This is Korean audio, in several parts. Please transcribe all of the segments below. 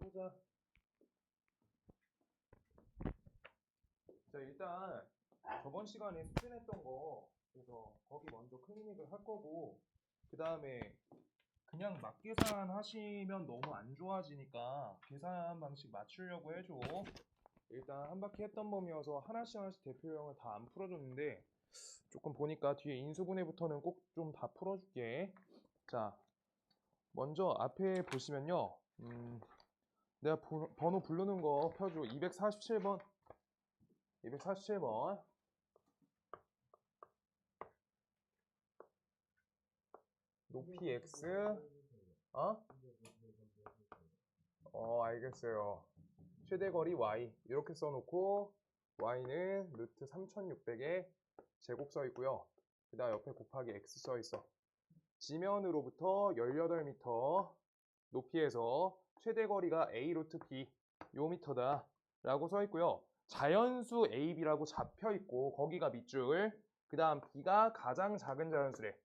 보자. 자, 일단 저번 시간에 수진했던 거, 그래서 거기 먼저 클리닉을 할 거고, 그 다음에 그냥 막 계산하시면 너무 안 좋아지니까 계산 방식 맞추려고 해줘. 일단 한 바퀴 했던 범위여서 하나씩 하나씩 대표형을 다 안 풀어줬는데, 조금 보니까 뒤에 인수분해부터는 꼭 좀 다 풀어줄게. 자, 먼저 앞에 보시면요. 내가 번호 부르는 거 펴줘. 247번. 247번. 높이 x, 어? 알겠어요. 최대거리 y 이렇게 써놓고 y는 루트 3600에 제곱 써 있고요. 그 다음 옆에 곱하기 x 써 있어. 지면으로부터 18m 높이에서 최대거리가 a 루트 b 요 미터다 라고 써 있고요. 자연수 ab라고 잡혀 있고 거기가 밑줄, 그 다음 b가 가장 작은 자연수래.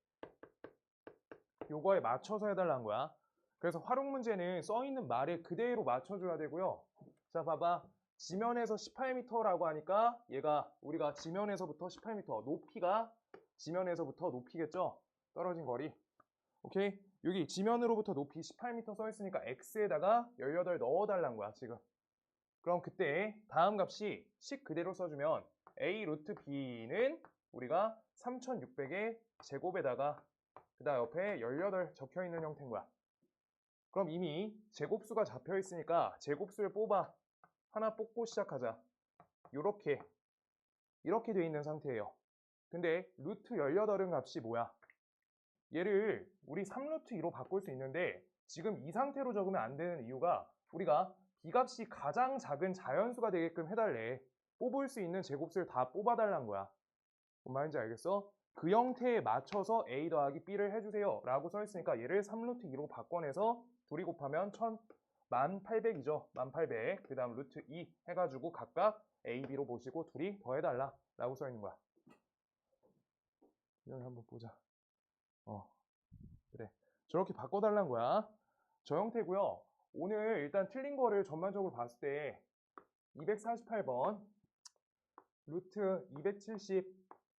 요거에 맞춰서 해달라는 거야. 그래서 활용 문제는 써있는 말에 그대로 맞춰줘야 되고요. 자, 봐봐. 지면에서 18m라고 하니까 얘가 우리가 지면에서부터 18m, 높이가 지면에서부터 높이겠죠? 떨어진 거리. 오케이? 여기 지면으로부터 높이 18m 써있으니까 x에다가 18 넣어달라는 거야, 지금. 그럼 그때 다음 값이 식 그대로 써주면 a 루트 b는 우리가 3600의 제곱에다가 그 다음 옆에 18 적혀있는 형태인 거야. 그럼 이미 제곱수가 잡혀 있으니까 제곱수를 뽑아. 하나 뽑고 시작하자. 이렇게 돼 있는 상태예요. 근데 루트 18은 값이 뭐야? 얘를 우리 3루트 2로 바꿀 수 있는데 지금 이 상태로 적으면 안 되는 이유가 우리가 b값이 가장 작은 자연수가 되게끔 해달래. 뽑을 수 있는 제곱수를 다 뽑아달라는 거야. 뭔 말인지 알겠어? 그 형태에 맞춰서 a 더하기 b를 해주세요 라고 써 있으니까 얘를 3루트 2로 바꿔내서 둘이 곱하면 1800이죠. 1800. 그 다음 루트 2 해가지고 각각 a, b로 보시고 둘이 더해달라 라고 써 있는 거야. 여기 한번 보자. 그래. 저렇게 바꿔달라는 거야. 저 형태고요. 오늘 일단 틀린 거를 전반적으로 봤을 때 248번 루트 270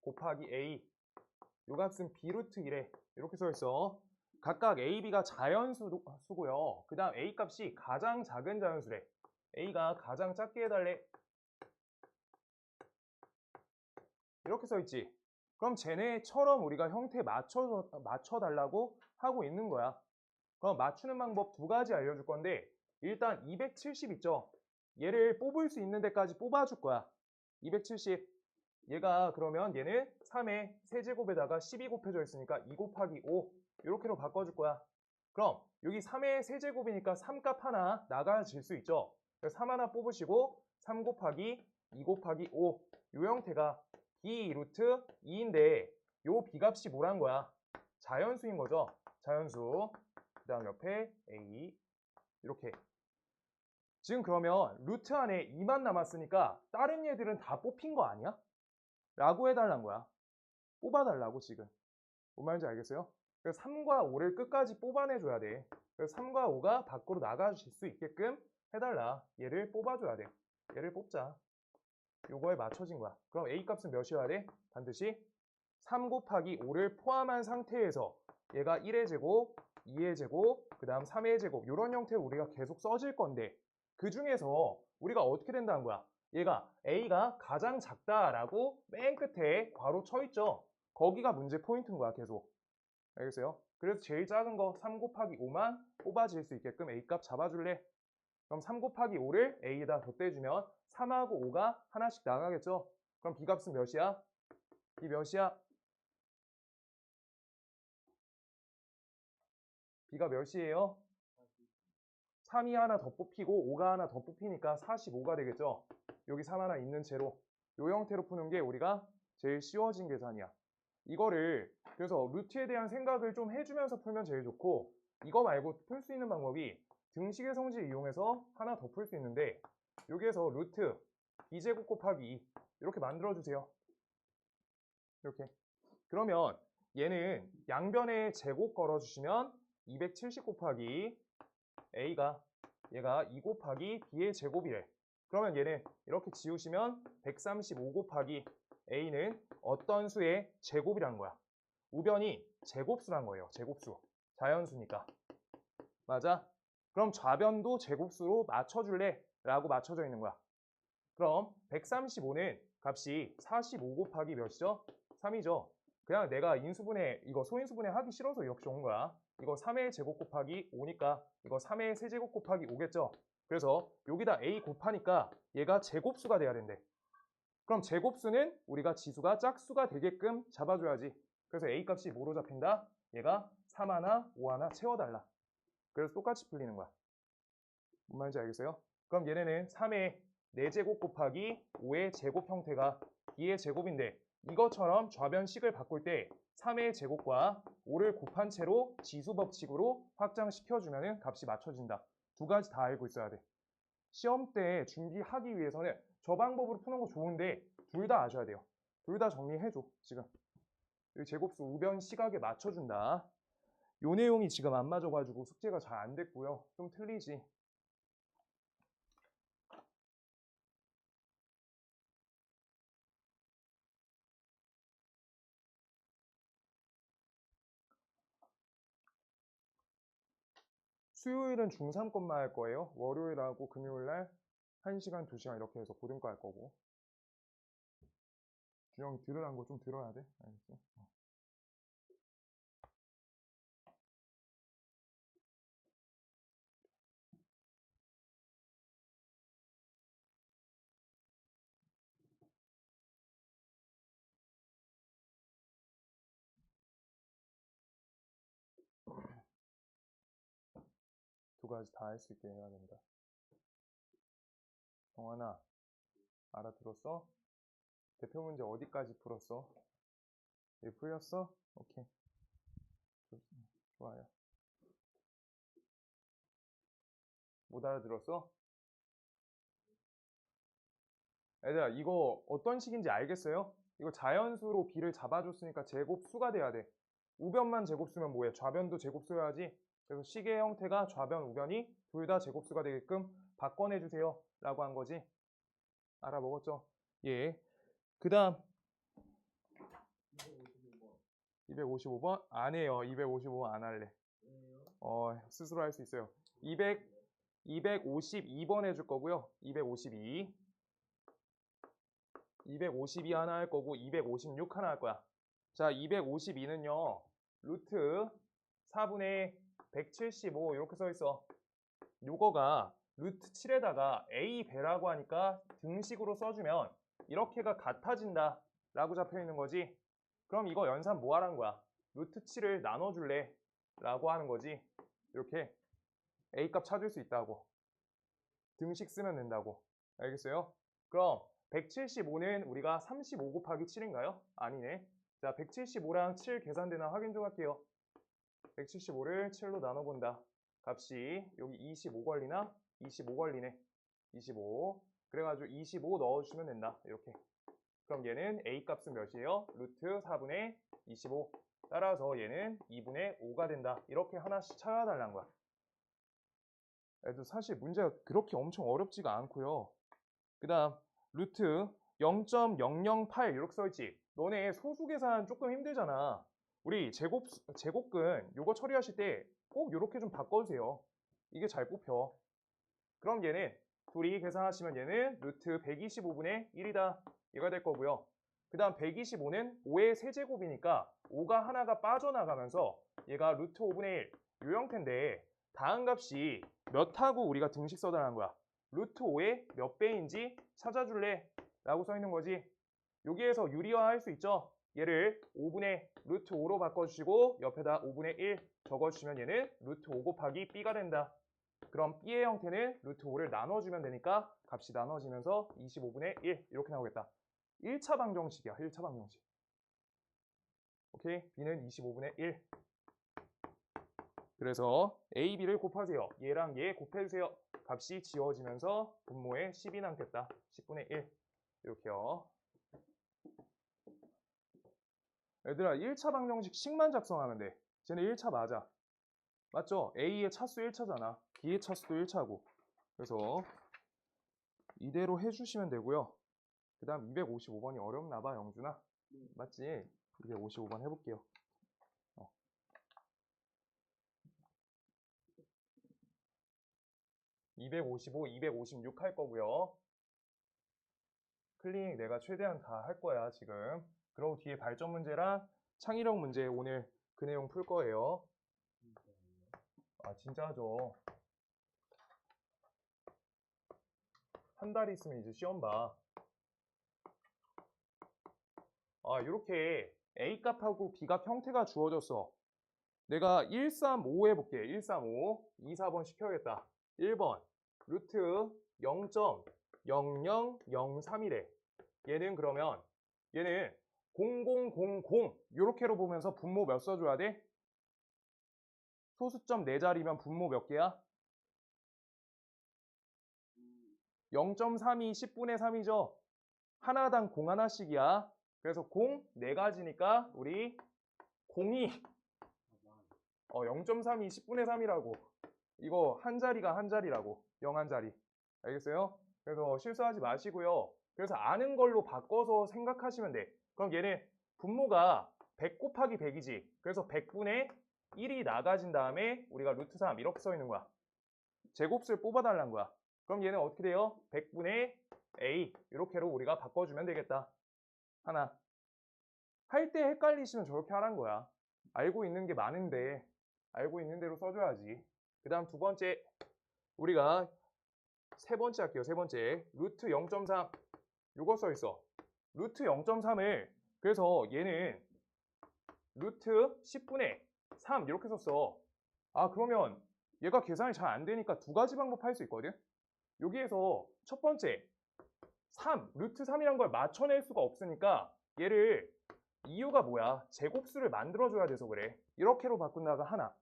곱하기 a 요 값은 b 루트 1에 이렇게 써 있어. 각각 a, b가 자연수고요. 그 다음 a 값이 가장 작은 자연수래. a가 가장 작게 해달래. 이렇게 써 있지. 그럼 쟤네처럼 우리가 형태 맞춰달라고 하고 있는 거야. 그럼 맞추는 방법 두 가지 알려줄 건데 일단 270 있죠? 얘를 뽑을 수 있는 데까지 뽑아줄 거야. 270. 얘가 그러면 얘는 3의 세제곱에다가 12 곱해져 있으니까 2 곱하기 5 이렇게로 바꿔줄 거야. 그럼 여기 3의 세제곱이니까 3값 하나 나가질 수 있죠? 그래서 3 하나 뽑으시고 3 곱하기 2 곱하기 5 이 형태가 b 루트 2인데 요 b값이 뭐란 거야? 자연수인 거죠? 자연수. 그 다음 옆에 a 이렇게. 지금 그러면 루트 안에 2만 남았으니까 다른 얘들은 다 뽑힌 거 아니야? 라고 해달란 거야. 뽑아달라고 지금. 뭔 말인지 알겠어요? 그래서 3과 5를 끝까지 뽑아내줘야 돼. 그래서 3과 5가 밖으로 나가실 수 있게끔 해달라. 얘를 뽑아줘야 돼. 얘를 뽑자. 요거에 맞춰진 거야. 그럼 a 값은 몇이어야 돼? 반드시 3 곱하기 5를 포함한 상태에서 얘가 1의 제곱, 2의 제곱, 그 다음 3의 제곱 이런 형태로 우리가 계속 써질 건데 그 중에서 우리가 어떻게 된다는 거야? 얘가 a가 가장 작다라고 맨 끝에 괄호 쳐 있죠? 거기가 문제 포인트인 거야 계속. 알겠어요? 그래서 제일 작은 거 3 곱하기 5만 뽑아질 수 있게끔 a 값 잡아줄래? 그럼 3 곱하기 5를 a에다 덧대주면 3하고 5가 하나씩 나가겠죠? 그럼 b 값은 몇이야? b 몇이야? b가 몇이에요? 3이 하나 더 뽑히고 5가 하나 더 뽑히니까 45가 되겠죠? 여기 3 하나 있는 채로 이 형태로 푸는 게 우리가 제일 쉬워진 계산이야. 이거를 그래서 루트에 대한 생각을 좀 해주면서 풀면 제일 좋고 이거 말고 풀 수 있는 방법이 등식의 성질 이용해서 하나 더 풀 수 있는데 여기에서 루트 b제곱 곱하기 2 이렇게 만들어주세요. 이렇게. 그러면 얘는 양변에 제곱 걸어주시면 270 곱하기 a가 얘가 2 곱하기 b의 제곱이래. 그러면 얘는 이렇게 지우시면 135 곱하기 a는 어떤 수의 제곱이란 거야. 우변이 제곱수란 거예요. 제곱수. 자연수니까. 맞아? 그럼 좌변도 제곱수로 맞춰줄래? 라고 맞춰져 있는 거야. 그럼 135는 값이 45 곱하기 몇이죠? 3이죠. 그냥 내가 인수분해, 이거 소인수분해 하기 싫어서 이렇게 온 거야. 이거 3의 제곱 곱하기 5니까 이거 3의 세제곱 곱하기 5겠죠? 그래서 여기다 a 곱하니까 얘가 제곱수가 돼야 된대. 그럼 제곱수는 우리가 지수가 짝수가 되게끔 잡아줘야지. 그래서 a 값이 뭐로 잡힌다? 얘가 3 하나, 5 하나 채워달라. 그래서 똑같이 풀리는 거야. 뭔 말인지 알겠어요? 그럼 얘네는 3의 4제곱 곱하기 5의 제곱 형태가 2의 제곱인데 이것처럼 좌변식을 바꿀 때 3의 제곱과 5를 곱한 채로 지수 법칙으로 확장시켜주면 값이 맞춰진다. 두 가지 다 알고 있어야 돼. 시험 때 준비하기 위해서는 저 방법으로 푸는 거 좋은데 둘 다 아셔야 돼요. 둘 다 정리해줘. 지금 이 제곱수 우변 시각에 맞춰준다. 요 내용이 지금 안 맞아가지고 숙제가 잘 안 됐고요. 좀 틀리지. 수요일은 중3 것만 할 거예요. 월요일하고 금요일날 1시간, 2시간 이렇게 해서 고등과 할 거고. 준영이 들으라는 거 좀 들어야 돼. 알겠어? 두 가지 다 할 수 있게 해야 된다. 정환아, 알아들었어? 대표 문제 어디까지 풀었어? 예, 풀렸어? 오케이. 좋아요. 못 알아들었어? 얘들아, 이거 어떤 식인지 알겠어요? 이거 자연수로 b를 잡아줬으니까 제곱수가 돼야 돼. 우변만 제곱수면 뭐해? 좌변도 제곱수여야지. 그래서 식의 형태가 좌변, 우변이 둘 다 제곱수가 되게끔 바꿔내주세요. 라고 한 거지. 알아먹었죠? 예. 그 다음 255번? 안 해요. 255번 안 할래. 스스로 할 수 있어요. 252번 해줄 거고요. 252 하나 할 거고 256 하나 할 거야. 자, 252는요. 루트 4분의 175 이렇게 써 있어. 요거가 루트 7에다가 a 배라고 하니까 등식으로 써주면 이렇게가 같아진다 라고 잡혀 있는 거지. 그럼 이거 연산 뭐 하라는 거야? 루트 7을 나눠줄래? 라고 하는 거지. 이렇게 a 값 찾을 수 있다고. 등식 쓰면 된다고. 알겠어요? 그럼 175는 우리가 35 곱하기 7인가요? 아니네. 자, 175랑 7 계산되나 확인 좀 할게요. 175를 7로 나눠본다. 값이 여기 25 걸리나? 25 걸리네. 25. 그래가지고 25 넣어주시면 된다. 이렇게. 그럼 얘는 a 값은 몇이에요? 루트 4분의 25. 따라서 얘는 2분의 5가 된다. 이렇게 하나씩 찾아달라는 거야. 애도 사실 문제가 그렇게 엄청 어렵지가 않고요. 그 다음 루트 0.008 이렇게 써있지. 너네 소수 계산 조금 힘들잖아. 우리 제곱근 요거 처리하실 때 꼭 이렇게 좀 바꿔주세요. 이게 잘 뽑혀. 그럼 얘는 둘이 계산하시면 얘는 루트 125분의 1이다. 얘가 될 거고요. 그 다음 125는 5의 세제곱이니까 5가 하나가 빠져나가면서 얘가 루트 5분의 1 요 형태인데 다음 값이 몇 하고 우리가 등식 써달라는 거야. 루트 5의 몇 배인지 찾아줄래? 라고 써 있는 거지. 여기에서 유리화 할 수 있죠. 얘를 5분의 루트 5로 바꿔주시고 옆에다 5분의 1 적어주시면 얘는 루트 5 곱하기 b가 된다. 그럼 b의 형태는 루트 5를 나눠주면 되니까 값이 나눠지면서 25분의 1 이렇게 나오겠다. 1차 방정식이야. 1차 방정식. 오케이? b는 25분의 1. 그래서 a, b를 곱하세요. 얘랑 얘 곱해주세요. 값이 지워지면서 분모에 10이 남겠다. 10분의 1. 이렇게요. 얘들아 1차 방정식 식만 작성하면 돼. 쟤네 1차 맞아. 맞죠? A의 차수 1차잖아. B의 차수도 1차고. 그래서 이대로 해주시면 되고요. 그 다음 255번이 어렵나 봐, 영준아. 맞지? 255번 해볼게요. 255, 256 할 거고요. 클릭 내가 최대한 다 할 거야, 지금. 그리고 뒤에 발전 문제랑 창의력 문제 오늘 그 내용 풀 거예요. 아, 진짜죠. 한 달 있으면 이제 시험 봐. 아, 이렇게 A 값하고 B 값 형태가 주어졌어. 내가 135 해볼게. 135. 2, 4번 시켜야겠다. 1번. 루트 0.0003이래. 얘는 그러면 얘는 0000 요렇게로 보면서 분모 몇 써줘야 돼? 소수점 4자리면 분모 몇 개야? 0.32 10분의 3이죠? 하나당 0 하나씩이야. 그래서 0 4가지니까 우리 02 0.32 10분의 3이라고. 이거 한 자리가 한 자리라고. 0 한 자리. 알겠어요? 그래서 실수하지 마시고요. 그래서 아는 걸로 바꿔서 생각하시면 돼. 그럼 얘는 분모가 100 곱하기 100이지. 그래서 100분의 1이 나가진 다음에 우리가 루트 3 이렇게 써 있는 거야. 제곱수를 뽑아달라는 거야. 그럼 얘는 어떻게 돼요? 100분의 A 이렇게로 우리가 바꿔주면 되겠다. 하나. 할 때 헷갈리시면 저렇게 하라는 거야. 알고 있는 게 많은데 알고 있는 대로 써줘야지. 그 다음 두 번째 우리가 세 번째 할게요. 세 번째 루트 0.3 요거 써 있어. 루트 0.3을 그래서 얘는 루트 10분의 3 이렇게 썼어. 아 그러면 얘가 계산이 잘 안 되니까 두 가지 방법 할 수 있거든. 여기에서 첫 번째 3 루트 3이란 걸 맞춰낼 수가 없으니까 얘를 이유가 뭐야? 제곱수를 만들어줘야 돼서 그래. 이렇게로 바꾼다가 하나.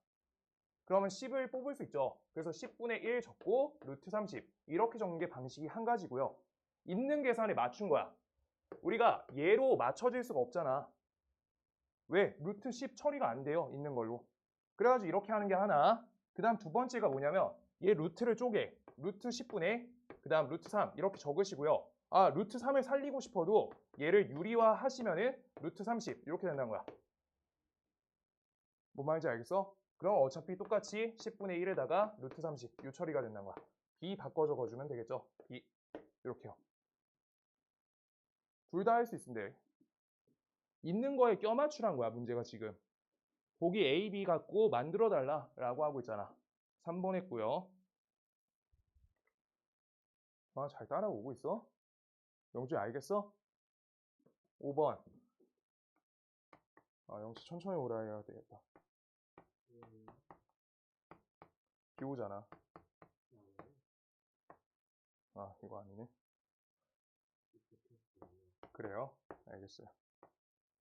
그러면 10을 뽑을 수 있죠. 그래서 10분의 1 적고 루트 30 이렇게 적는 게 방식이 한 가지고요. 있는 계산에 맞춘 거야. 우리가 얘로 맞춰질 수가 없잖아. 왜? 루트 10 처리가 안 돼요. 있는 걸로. 그래가지고 이렇게 하는 게 하나. 그 다음 두 번째가 뭐냐면 얘 루트를 쪼개. 루트 10분의 그 다음 루트 3 이렇게 적으시고요. 아 루트 3을 살리고 싶어도 얘를 유리화 하시면은 루트 30 이렇게 된다는 거야. 뭔 말인지 알겠어? 그럼 어차피 똑같이 10분의 1에다가 루트 30 요 처리가 된다는 거야. B 바꿔 적어주면 되겠죠? B 이렇게요. 둘 다 할 수 있는데 있는 거에 껴맞추란 거야 문제가 지금. 보기 A, B 갖고 만들어 달라 라고 하고 있잖아. 3번 했고요. 아, 잘 따라오고 있어? 영주야 알겠어? 5번. 아, 영주 천천히 오라 해야 되겠다. 비 오잖아. 아, 이거 아니네. 그래요? 알겠어요.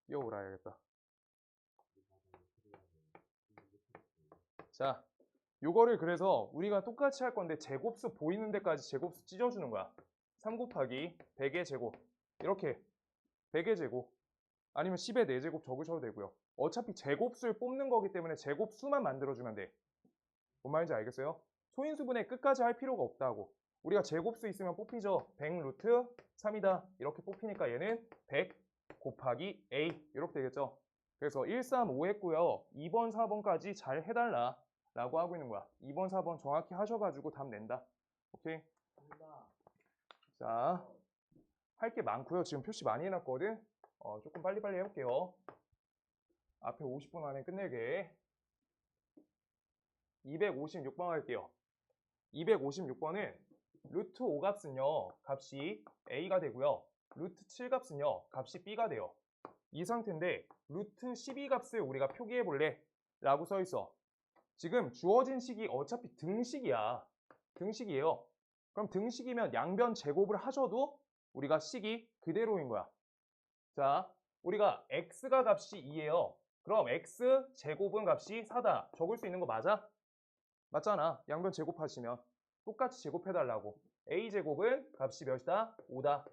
뛰어오라 해야겠다. 자, 요거를 그래서 우리가 똑같이 할 건데 제곱수 보이는 데까지 제곱수 찢어주는 거야. 3 곱하기 100의 제곱. 이렇게 100의 제곱. 아니면 10의 4제곱 적으셔도 되고요. 어차피 제곱수를 뽑는 거기 때문에 제곱수만 만들어주면 돼. 뭔 말인지 알겠어요? 소인수분해 끝까지 할 필요가 없다고. 우리가 제곱수 있으면 뽑히죠. 100 루트 3이다. 이렇게 뽑히니까 얘는 100 곱하기 A 이렇게 되겠죠. 그래서 1, 3, 5 했고요. 2번, 4번까지 잘 해달라 라고 하고 있는 거야. 2번, 4번 정확히 하셔가지고 답 낸다. 오케이? 자, 할 게 많고요. 지금 표시 많이 해놨거든. 조금 빨리빨리 해볼게요. 앞에 50분 안에 끝내게. 256번 할게요. 256번은 루트 5 값은요, 값이 A가 되고요. 루트 7 값은요, 값이 B가 돼요. 이 상태인데 루트 12 값을 우리가 표기해 볼래? 라고 써 있어. 지금 주어진 식이 어차피 등식이야. 등식이에요. 그럼 등식이면 양변 제곱을 하셔도 우리가 식이 그대로인 거야. 자, 우리가 x가 값이 2예요. 그럼 x 제곱은 값이 4다. 적을 수 있는 거 맞아? 맞잖아. 양변 제곱하시면 똑같이 제곱해달라고. a제곱은 값이 몇이다? 5다.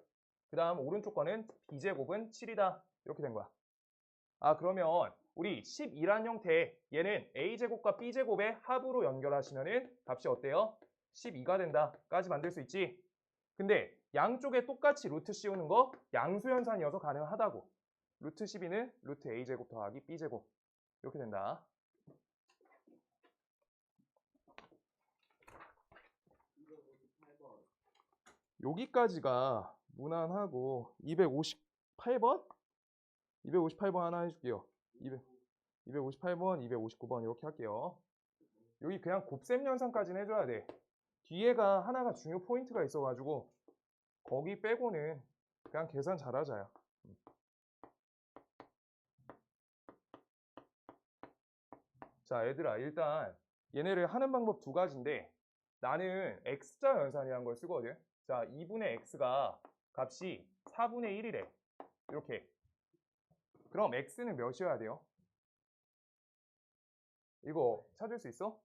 그 다음 오른쪽 거는 b제곱은 7이다. 이렇게 된 거야. 아 그러면 우리 12란 형태 얘는 a제곱과 b제곱의 합으로 연결하시면은 값이 어때요? 12가 된다까지 만들 수 있지. 근데 양쪽에 똑같이 루트 씌우는 거 양수연산이어서 가능하다고. 루트 12는 루트 a제곱 더하기 b제곱 이렇게 된다. 여기까지가 무난하고 258번? 258번 하나 해줄게요. 258번, 259번 이렇게 할게요. 여기 그냥 곱셈 연산까지는 해줘야 돼. 뒤에가 하나가 중요 포인트가 있어가지고 거기 빼고는 그냥 계산 잘하자요. 자, 얘들아, 일단 얘네를 하는 방법 두 가지인데 나는 x자 연산이라는 걸 쓰거든. 자, 2분의 x가 값이 4분의 1이래. 이렇게. 그럼 x는 몇이어야 돼요? 이거 찾을 수 있어?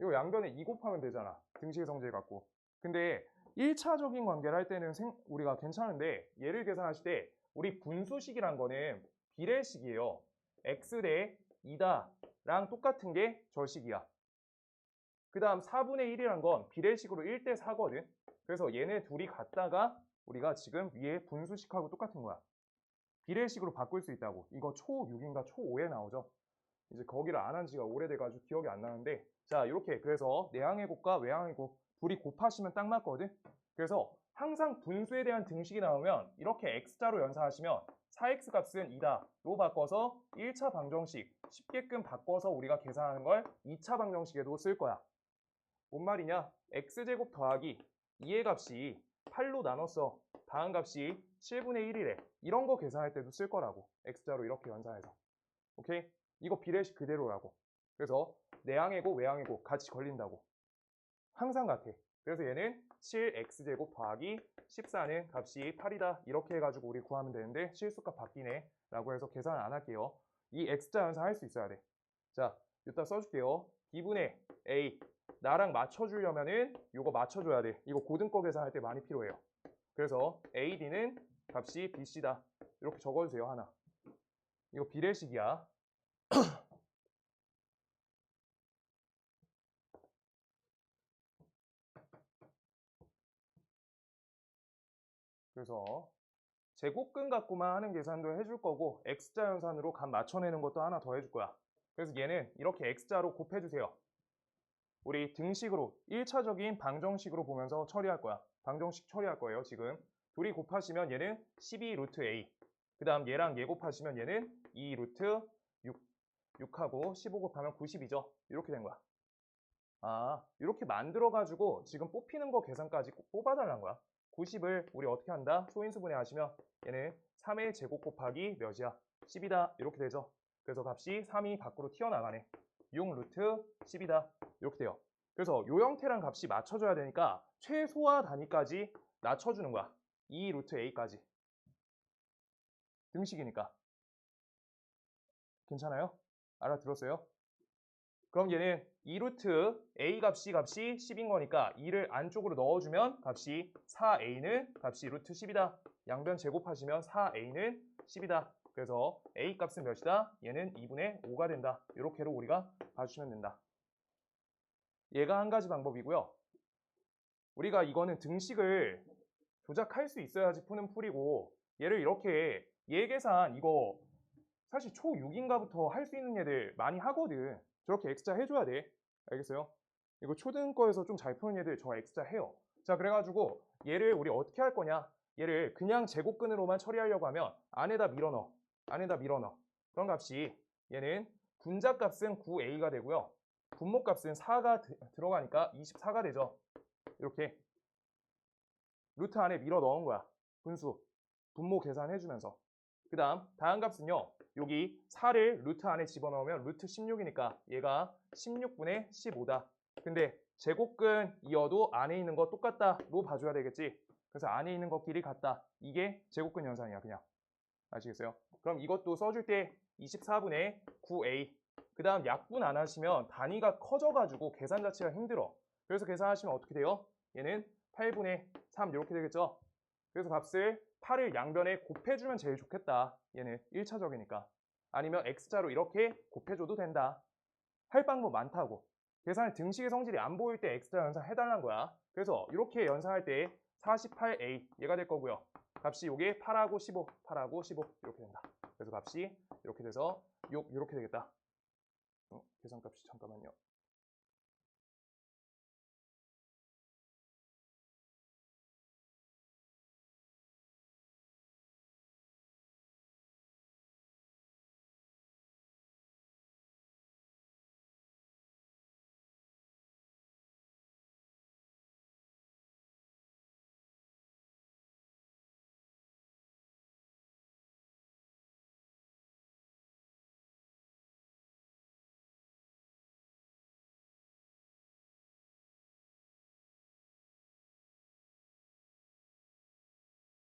이거 양변에 2 곱하면 되잖아. 등식의 성질 갖고. 근데 1차적인 관계를 할 때는 우리가 괜찮은데 얘를 계산하실 때 우리 분수식이란 거는 비례식이에요. x 대 2다랑 똑같은 게 저 식이야. 그 다음 4분의 1이란 건 비례식으로 1대 4거든. 그래서 얘네 둘이 같다가 우리가 지금 위에 분수식하고 똑같은 거야. 비례식으로 바꿀 수 있다고. 이거 초6인가 초5에 나오죠. 이제 거기를 안 한 지가 오래돼가지고 기억이 안 나는데 자 이렇게 그래서 내항의 곱과 외항의 곱 둘이 곱하시면 딱 맞거든. 그래서 항상 분수에 대한 등식이 나오면 이렇게 x자로 연산하시면 4x 값은 2다로 바꿔서 1차 방정식 쉽게끔 바꿔서 우리가 계산하는 걸 2차 방정식에도 쓸 거야. 뭔 말이냐? x제곱 더하기 2의 값이 8로 나눴어. 다음 값이 7분의 1이래. 이런 거 계산할 때도 쓸 거라고. x자로 이렇게 연산해서. 오케이? 이거 비례식 그대로라고. 그래서 내항이고 외항이고 같이 걸린다고. 항상 같아. 그래서 얘는 7x제곱 더하기 14는 값이 8이다. 이렇게 해가지고 우리 구하면 되는데 실수값 바뀌네. 라고 해서 계산 안 할게요. 이 x자 연산 할 수 있어야 돼. 자, 이따 써줄게요. 2분의 a. 나랑 맞춰주려면은 이거 맞춰줘야 돼. 이거 고등거 계산할 때 많이 필요해요. 그래서 AD는 값이 BC다. 이렇게 적어주세요, 하나. 이거 비례식이야. 그래서 제곱근 갖고만 하는 계산도 해줄 거고 x자 연산으로 값 맞춰내는 것도 하나 더 해줄 거야. 그래서 얘는 이렇게 x자로 곱해주세요. 우리 등식으로 1차적인 방정식으로 보면서 처리할 거야. 방정식 처리할 거예요, 지금. 둘이 곱하시면 얘는 12 루트 a. 그 다음 얘랑 얘 곱하시면 얘는 2 루트 6하고 15 곱하면 90이죠. 이렇게 된 거야. 아, 이렇게 만들어가지고 지금 뽑히는 거 계산까지 꼭 뽑아달라는 거야. 90을 우리 어떻게 한다? 소인수분해 하시면 얘는 3의 제곱 곱하기 몇이야? 10이다. 이렇게 되죠. 그래서 값이 3이 밖으로 튀어나가네. 6 루트 10이다. 이렇게 돼요. 그래서 요 형태랑 값이 맞춰줘야 되니까 최소화 단위까지 낮춰주는 거야. 2 루트 a까지. 등식이니까. 괜찮아요? 알아들었어요? 그럼 얘는 2루트 a 값이 10인 거니까 2를 안쪽으로 넣어주면 값이 4a는 값이 루트 10이다. 양변 제곱하시면 4a는 10이다. 그래서 a 값은 몇이다? 얘는 2분의 5가 된다. 이렇게로 우리가 봐주시면 된다. 얘가 한 가지 방법이고요. 우리가 이거는 등식을 조작할 수 있어야지 푸는 풀이고 얘를 이렇게 얘 계산 이거 사실 초6인가부터 할 수 있는 애들 많이 하거든. 저렇게 X자 해줘야 돼. 알겠어요? 이거 초등 거에서 좀 잘 푸는 애들 저 X자 해요. 자, 그래가지고 얘를 우리 어떻게 할 거냐? 얘를 그냥 제곱근으로만 처리하려고 하면 안에다 밀어넣어. 안에다 밀어넣어. 그런 값이 얘는 분자값은 9a가 되고요. 분모값은 4가 들어가니까 24가 되죠. 이렇게 루트 안에 밀어 넣은 거야. 분수. 분모 계산해주면서. 그 다음 값은요. 여기 4를 루트 안에 집어넣으면 루트 16이니까 얘가 16분의 15다. 근데 제곱근 이어도 안에 있는 거 똑같다로 봐줘야 되겠지. 그래서 안에 있는 것끼리 같다. 이게 제곱근 연산이야, 그냥. 아시겠어요? 그럼 이것도 써줄 때 24분의 9a. 그 다음 약분 안 하시면 단위가 커져가지고 계산 자체가 힘들어. 그래서 계산하시면 어떻게 돼요? 얘는 8분의 3 이렇게 되겠죠? 그래서 값을 8을 양변에 곱해주면 제일 좋겠다. 얘는 1차적이니까. 아니면 x자로 이렇게 곱해줘도 된다. 할 방법 많다고. 계산할 등식의 성질이 안 보일 때 엑스트라 연산해달라는 거야. 그래서 이렇게 연산할 때 48a 얘가 될 거고요. 값이 요게 8하고 15, 8하고 15 이렇게 된다. 그래서 값이 이렇게 돼서 6 이렇게 되겠다. 계산값이 잠깐만요.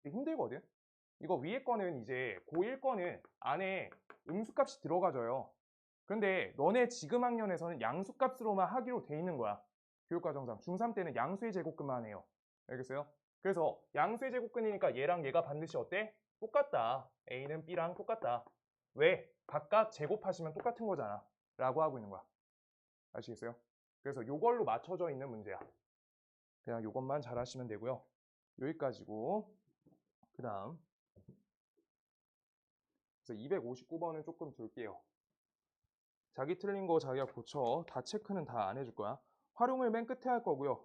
힘들거든. 이거 위에 거는 이제 고1 거는 안에 음수값이 들어가져요. 근데 너네 지금 학년에서는 양수값으로만 하기로 돼 있는 거야. 교육과정상. 중3 때는 양수의 제곱근만 해요. 알겠어요? 그래서 양수의 제곱근이니까 얘랑 얘가 반드시 어때? 똑같다. A는 B랑 똑같다. 왜? 각각 제곱하시면 똑같은 거잖아. 라고 하고 있는 거야. 아시겠어요? 그래서 요걸로 맞춰져 있는 문제야. 그냥 요것만 잘 하시면 되고요. 여기까지고 그 다음 그래서 259번은 조금 둘게요. 자기 틀린 거 자기가 고쳐. 다 체크는 다 안 해줄 거야. 활용을 맨 끝에 할 거고요.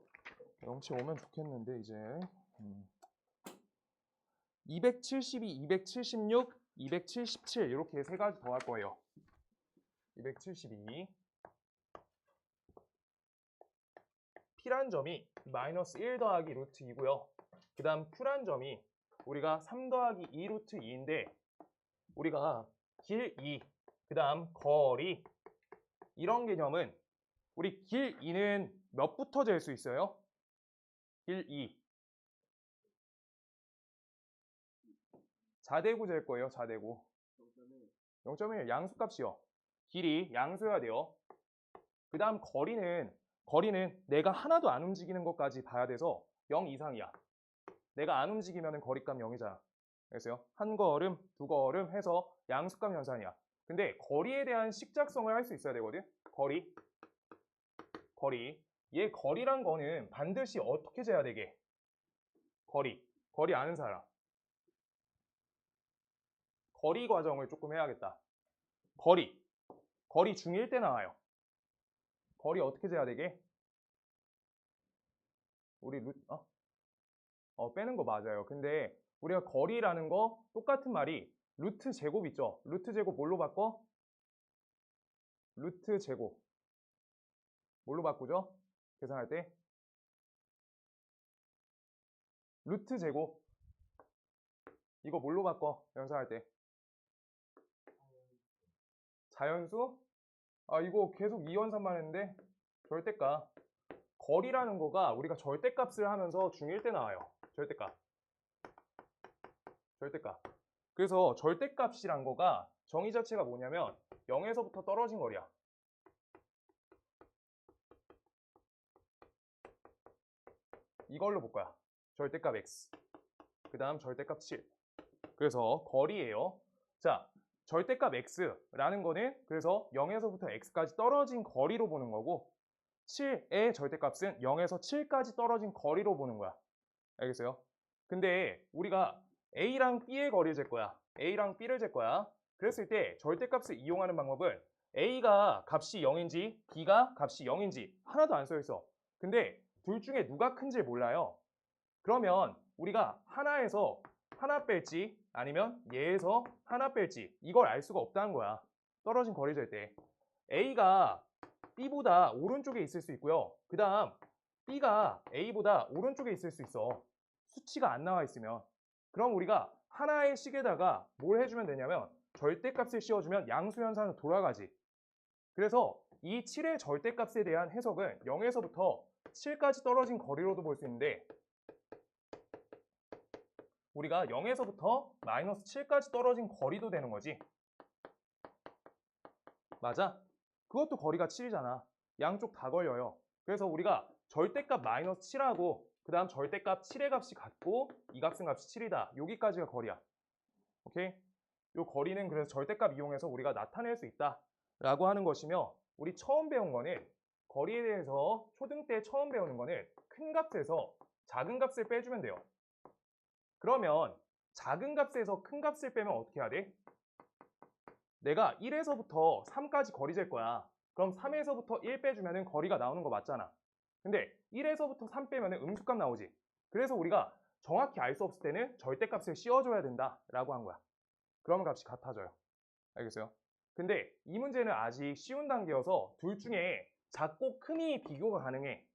영치 오면 좋겠는데 이제 272, 276, 277 이렇게 세 가지 더 할 거예요. 272 P란 점이 마이너스 1 더하기 루트 2고요. 그 다음 Q란 점이 우리가 3 더하기 2 루트 2인데 우리가 길 2, 그 다음 거리 이런 개념은 우리 길 2는 몇부터 잴 수 있어요? 길 2 자대구 잴 거예요. 자대구 0.1 양수값이요. 길이 양수여야 돼요. 그 다음 거리는 내가 하나도 안 움직이는 것까지 봐야 돼서 0 이상이야. 내가 안 거리값 0이잖아. 그래서요. 한 걸음, 두 걸음 해서 양수값 연산이야. 근데 거리에 대한 식작성을 할 수 있어야 되거든. 거리. 얘 거리란 거는 반드시 어떻게 재야 되게? 거리 아는 사람. 거리 과정을 조금 해야겠다. 거리 중1 때 나와요. 거리 어떻게 재야 되게? 우리 빼는 거 맞아요. 근데 우리가 거리라는 거 똑같은 말이 루트 제곱 있죠? 루트 제곱 뭘로 바꿔? 루트 제곱. 뭘로 바꾸죠? 계산할 때? 루트 제곱. 이거 뭘로 바꿔? 연산할 때? 자연수? 이거 계속 이원산만 했는데 절대값. 거리라는 거가 우리가 절대값을 하면서 중1 때 나와요. 절대값. 그래서 절대값이란 거가 정의 자체가 뭐냐면 0에서부터 떨어진 거리야. 이걸로 볼 거야. 절대값 x. 그 다음 절대값 7. 그래서 거리예요. 자, 절대값 x라는 거는 그래서 0에서부터 x까지 떨어진 거리로 보는 거고 7의 절대값은 0에서 7까지 떨어진 거리로 보는 거야. 알겠어요? 근데 우리가 A랑 B의 거리를 잴 거야. A랑 B를 잴 거야. 그랬을 때 절대값을 이용하는 방법은 A가 값이 0인지 B가 값이 0인지 하나도 안 써 있어. 근데 둘 중에 누가 큰지 몰라요. 그러면 우리가 하나에서 하나 뺄지 아니면 얘에서 하나 뺄지 이걸 알 수가 없다는 거야. 떨어진 거리 잴 때. A가 B보다 오른쪽에 있을 수 있고요. 그 다음 B가 A보다 오른쪽에 있을 수 있어. 수치가 안 나와 있으면. 그럼 우리가 하나의 식에다가 뭘 해주면 되냐면 절대값을 씌워주면 양수현상으로 돌아가지. 그래서 이 7의 절대값에 대한 해석은 0에서부터 7까지 떨어진 거리로도 볼 수 있는데 우리가 0에서부터 마이너스 7까지 떨어진 거리도 되는 거지. 맞아? 그것도 거리가 7이잖아. 양쪽 다 걸려요. 그래서 우리가 절대값 마이너스 7하고 그 다음 절대값 7의 값이 같고 이 값은 값이 7이다. 여기까지가 거리야. 오케이? 이 거리는 그래서 절대값 이용해서 우리가 나타낼 수 있다 라고 하는 것이며 우리 처음 배운 거는 거리에 대해서 초등 때 처음 배우는 거는 큰 값에서 작은 값을 빼주면 돼요. 그러면 작은 값에서 큰 값을 빼면 어떻게 해야 돼? 내가 1에서부터 3까지 거리 잴 거야. 그럼 3에서부터 1 빼주면 거리가 나오는 거 맞잖아. 근데 1에서부터 3 빼면 음수값 나오지. 그래서 우리가 정확히 알 수 없을 때는 절대값을 씌워줘야 된다 라고 한 거야. 그러면 값이 같아져요. 알겠어요? 근데 이 문제는 아직 쉬운 단계여서 둘 중에 작고 크니 비교가 가능해.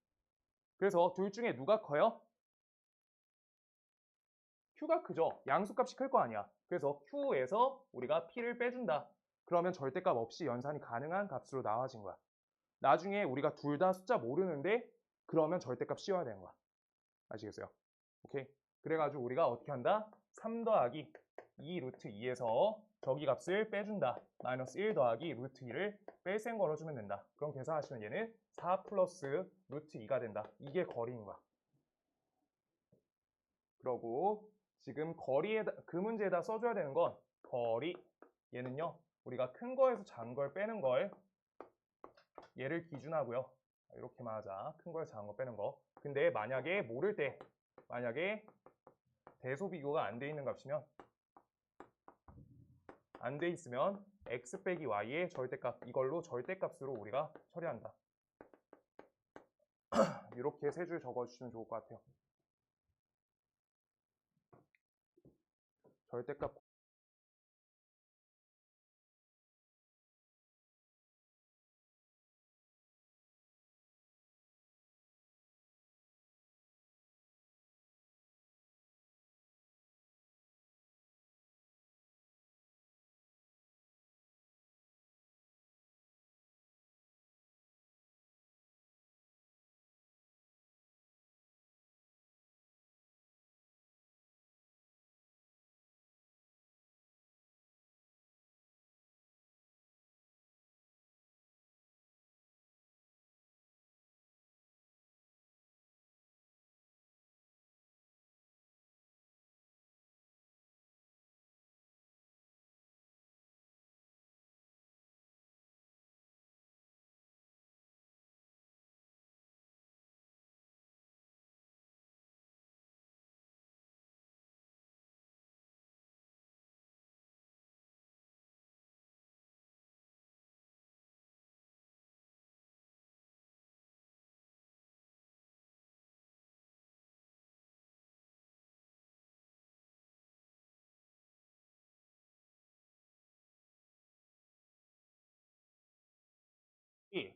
그래서 둘 중에 누가 커요? Q가 크죠? 양수값이 클 거 아니야. 그래서 Q에서 우리가 P를 빼준다. 그러면 절대값 없이 연산이 가능한 값으로 나와진 거야. 나중에 우리가 둘 다 숫자 모르는데 그러면 절대값 씌워야 되는 거야. 아시겠어요? 오케이? 그래가지고 우리가 어떻게 한다? 3 더하기 2 루트 2에서 저기 값을 빼준다. 마이너스 1 더하기 루트 2를 뺄셈 걸어주면 된다. 그럼 계산하시면 얘는 4 플러스 루트 2가 된다. 이게 거리인 거야. 그러고 지금 거리에다 그 문제에다 써줘야 되는 건 거리. 얘는요 우리가 큰 거에서 작은 걸 빼는 걸 얘를 기준하고요. 이렇게만 하자. 큰 거에서 작은 거 빼는 거. 근데 만약에 모를 때 만약에 대소 비교가 안 돼 있는 값이면 안 돼 있으면 x 빼기 y의 절대값 이걸로 절대값으로 우리가 처리한다. 이렇게 세 줄 적어주시면 좋을 것 같아요. 절대값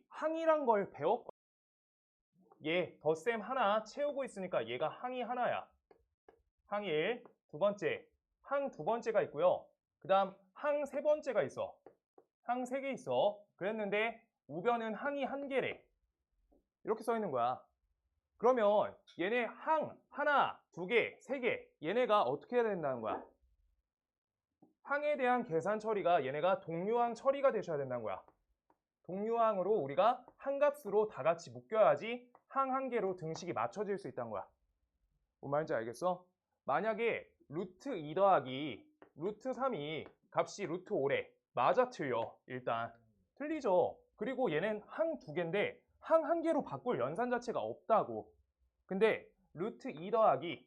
항이란 걸 배웠거든. 얘 덧셈 하나 채우고 있으니까 얘가 항이 하나야. 항 1. 두 번째 항 두 번째가 있고요. 그 다음 항 세 번째가 있어. 항 세 개 있어. 그랬는데 우변은 항이 한 개래. 이렇게 써 있는 거야. 그러면 얘네 항 하나, 두 개, 세 개 얘네가 어떻게 해야 된다는 거야? 항에 대한 계산 처리가 얘네가 동류항 처리가 되셔야 된다는 거야. 동류항으로 우리가 한 값으로 다 같이 묶여야지 항 한 개로 등식이 맞춰질 수 있다는 거야. 뭔 말인지 알겠어? 만약에 루트 2 더하기 루트 3이 값이 루트 5래. 맞아 틀려? 일단 틀리죠. 그리고 얘는 항 두 개인데 항 한 개로 바꿀 연산 자체가 없다고. 근데 루트 2 더하기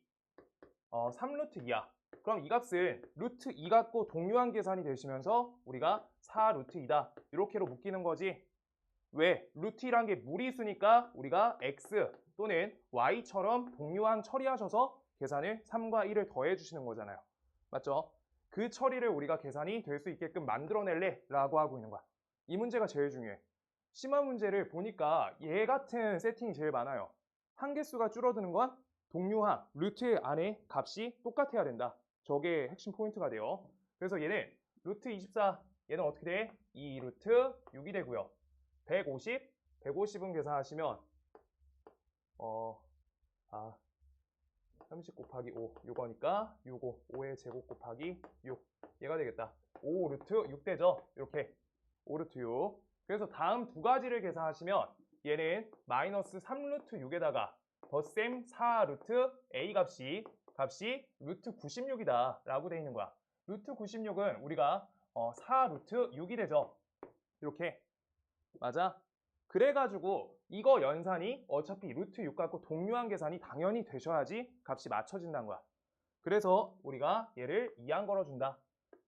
3루트 2야. 그럼 이 값은 루트 2 갖고 동류항 계산이 되시면서 우리가 4루트 2다. 이렇게로 묶이는 거지. 왜? 루트 2란 게 무리수니까 우리가 x 또는 y처럼 동류항 처리하셔서 계산을 3과 1을 더해 주시는 거잖아요. 맞죠? 그 처리를 우리가 계산이 될 수 있게끔 만들어낼래? 라고 하고 있는 거야. 이 문제가 제일 중요해. 심화 문제를 보니까 얘 같은 세팅이 제일 많아요. 한개수가 줄어드는 건 동류항, 루트 안에 값이 똑같아야 된다. 저게 핵심 포인트가 돼요. 그래서 얘는 루트 24, 얘는 어떻게 돼? 2 루트 6이 되고요. 150, 150은 계산하시면 30 곱하기 5, 6어니까 65, 5의 제곱 곱하기 6 얘가 되겠다. 5 루트 6 되죠? 이렇게 5 루트 6. 그래서 다음 두 가지를 계산하시면 얘는 마이너스 3 루트 6에다가 덧셈 4 루트 a 값이 루트 96이다 라고 돼 있는 거야. 루트 96은 우리가 4 루트 6이 되죠. 이렇게 맞아? 그래가지고 이거 연산이 어차피 루트 6 갖고 동류한 계산이 당연히 되셔야지 값이 맞춰진다는 거야. 그래서 우리가 얘를 2항 걸어준다.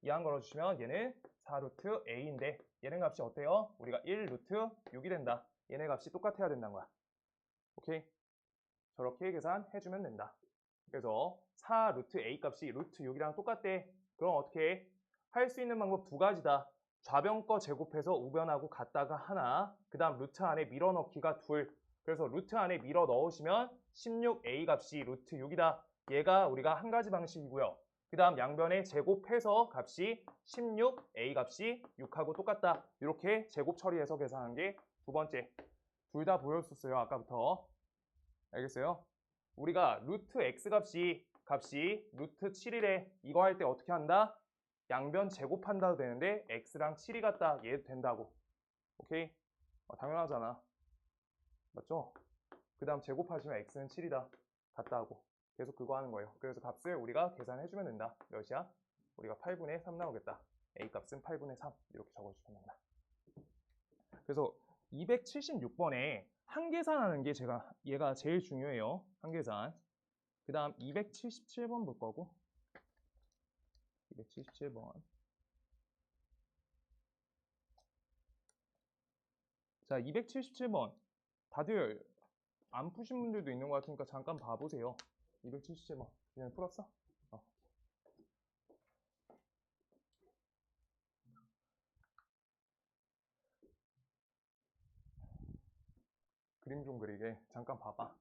2항 걸어주시면 얘는 4루트 a인데 얘는 값이 어때요? 우리가 1루트 6이 된다. 얘네 값이 똑같아야 된다는 거야. 오케이? 저렇게 계산해주면 된다. 그래서 4루트 a 값이 루트 6이랑 똑같대. 그럼 어떻게 해? 할 수 있는 방법 두 가지다. 좌변 거 제곱해서 우변하고 같다가 하나, 그 다음 루트 안에 밀어넣기가 둘. 그래서 루트 안에 밀어 넣으시면 16a 값이 루트 6이다. 얘가 우리가 한 가지 방식이고요. 그 다음 양변에 제곱해서 값이 16a 값이 6하고 똑같다. 이렇게 제곱 처리해서 계산한 게 두 번째. 둘 다 보였었어요, 아까부터. 알겠어요? 우리가 루트 x 값이 루트 7이래. 이거 할 때 어떻게 한다? 양변 제곱한다도 되는데 x랑 7이 같다. 얘도 된다고. 오케이? 당연하잖아. 맞죠? 그 다음 제곱하시면 x는 7이다. 같다 하고. 계속 그거 하는 거예요. 그래서 값을 우리가 계산해주면 된다. 몇이야? 우리가 8분의 3 나오겠다. a 값은 8분의 3 이렇게 적어주면 된다. 그래서 276번에 한계산하는 게 얘가 제일 중요해요. 한계산. 그 다음 277번 볼 거고 277번. 자, 277번. 다들 안 푸신 분들도 있는 것 같으니까 잠깐 봐보세요. 277번. 그냥 풀었어? 그림 좀 그리게. 잠깐 봐봐.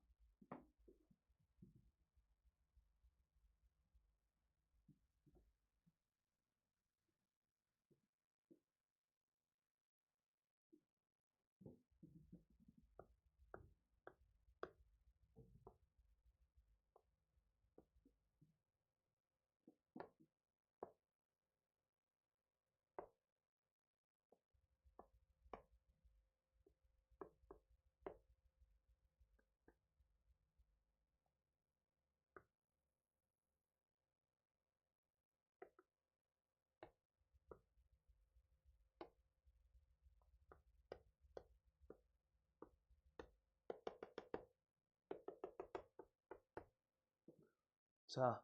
자,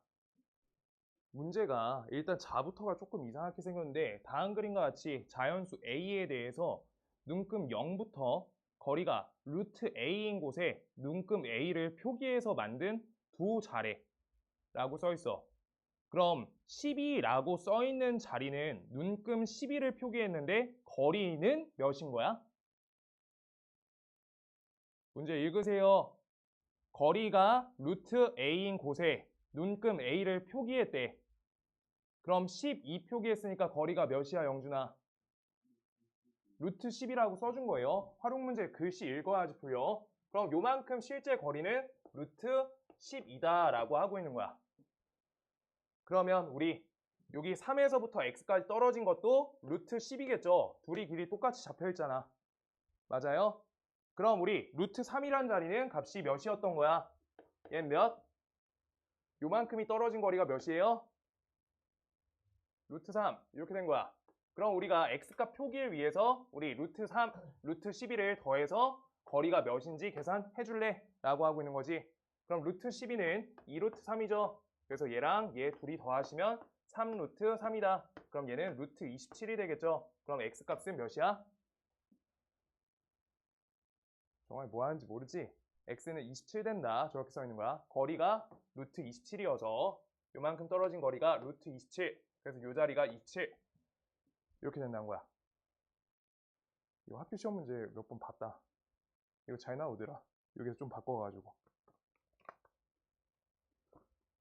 문제가 일단 자부터가 조금 이상하게 생겼는데 다음 그림과 같이 자연수 a에 대해서 눈금 0부터 거리가 루트 a인 곳에 눈금 a를 표기해서 만든 두 자리라고 써 있어. 그럼 12라고 써 있는 자리는 눈금 12를 표기했는데 거리는 몇인 거야? 문제 읽으세요. 거리가 루트 a인 곳에 눈금 a를 표기했대. 그럼 12 표기했으니까 거리가 몇이야, 영준아? 루트 10이라고 써준 거예요. 활용 문제 글씨 읽어야지 풀려. 그럼 요만큼 실제 거리는 루트 10이다 라고 하고 있는 거야. 그러면 우리 여기 3에서부터 x까지 떨어진 것도 루트 10이겠죠? 둘이 길이 똑같이 잡혀있잖아. 맞아요? 그럼 우리 루트 3이란 자리는 값이 몇이었던 거야? 얘는 몇? 요만큼이 떨어진 거리가 몇이에요? 루트 3 이렇게 된 거야. 그럼 우리가 x값 표기를 위해서 우리 루트 3, 루트 12를 더해서 거리가 몇인지 계산해 줄래? 라고 하고 있는 거지. 그럼 루트 12는 2루트 3이죠. 그래서 얘랑 얘 둘이 더하시면 3루트 3이다. 그럼 얘는 루트 27이 되겠죠. 그럼 x값은 몇이야? 정말 뭐 하는지 모르지? x는 27 된다. 저렇게 써 있는 거야. 거리가 루트 27이어서 요만큼 떨어진 거리가 루트 27. 그래서 요 자리가 27. 이렇게 된다는 거야. 이거 학교 시험 문제 몇 번 봤다. 이거 잘 나오더라. 여기서 좀 바꿔가지고.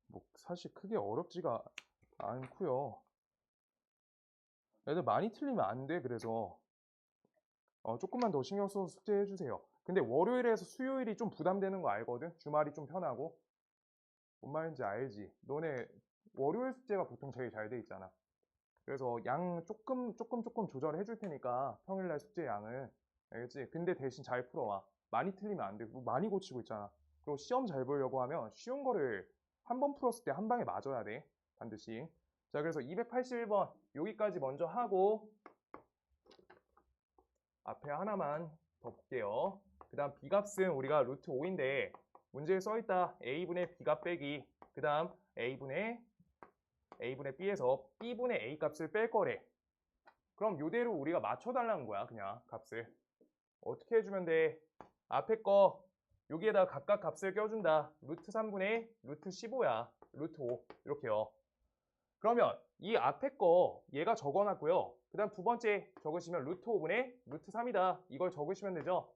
뭐 사실 크게 어렵지가 않고요. 애들 많이 틀리면 안 돼. 그래서 조금만 더 신경 써서 숙제해 주세요. 근데 월요일에서 수요일이 좀 부담되는 거 알거든? 주말이 좀 편하고. 뭔 말인지 알지? 너네 월요일 숙제가 보통 제일 잘 돼 있잖아. 그래서 양 조금 조절해 줄 테니까 평일날 숙제 양을. 알겠지? 근데 대신 잘 풀어와. 많이 틀리면 안 돼. 많이 고치고 있잖아. 그리고 시험 잘 보려고 하면 쉬운 거를 한 번 풀었을 때 한 방에 맞아야 돼. 반드시. 자, 그래서 281번 여기까지 먼저 하고 앞에 하나만 더 볼게요. 그 다음 B값은 우리가 루트 5인데 문제에 써있다. A분의 B값 빼기 그 다음 A분의 B에서 B분의 A 값을 뺄 거래. 그럼 요대로 우리가 맞춰달라는 거야. 그냥 값을. 어떻게 해주면 돼? 앞에 거 여기에다 각각 값을 껴준다. 루트 3분의 루트 15야. 루트 5 이렇게요. 그러면 이 앞에 거 얘가 적어놨고요. 그 다음 두 번째 적으시면 루트 5분의 루트 3이다. 이걸 적으시면 되죠.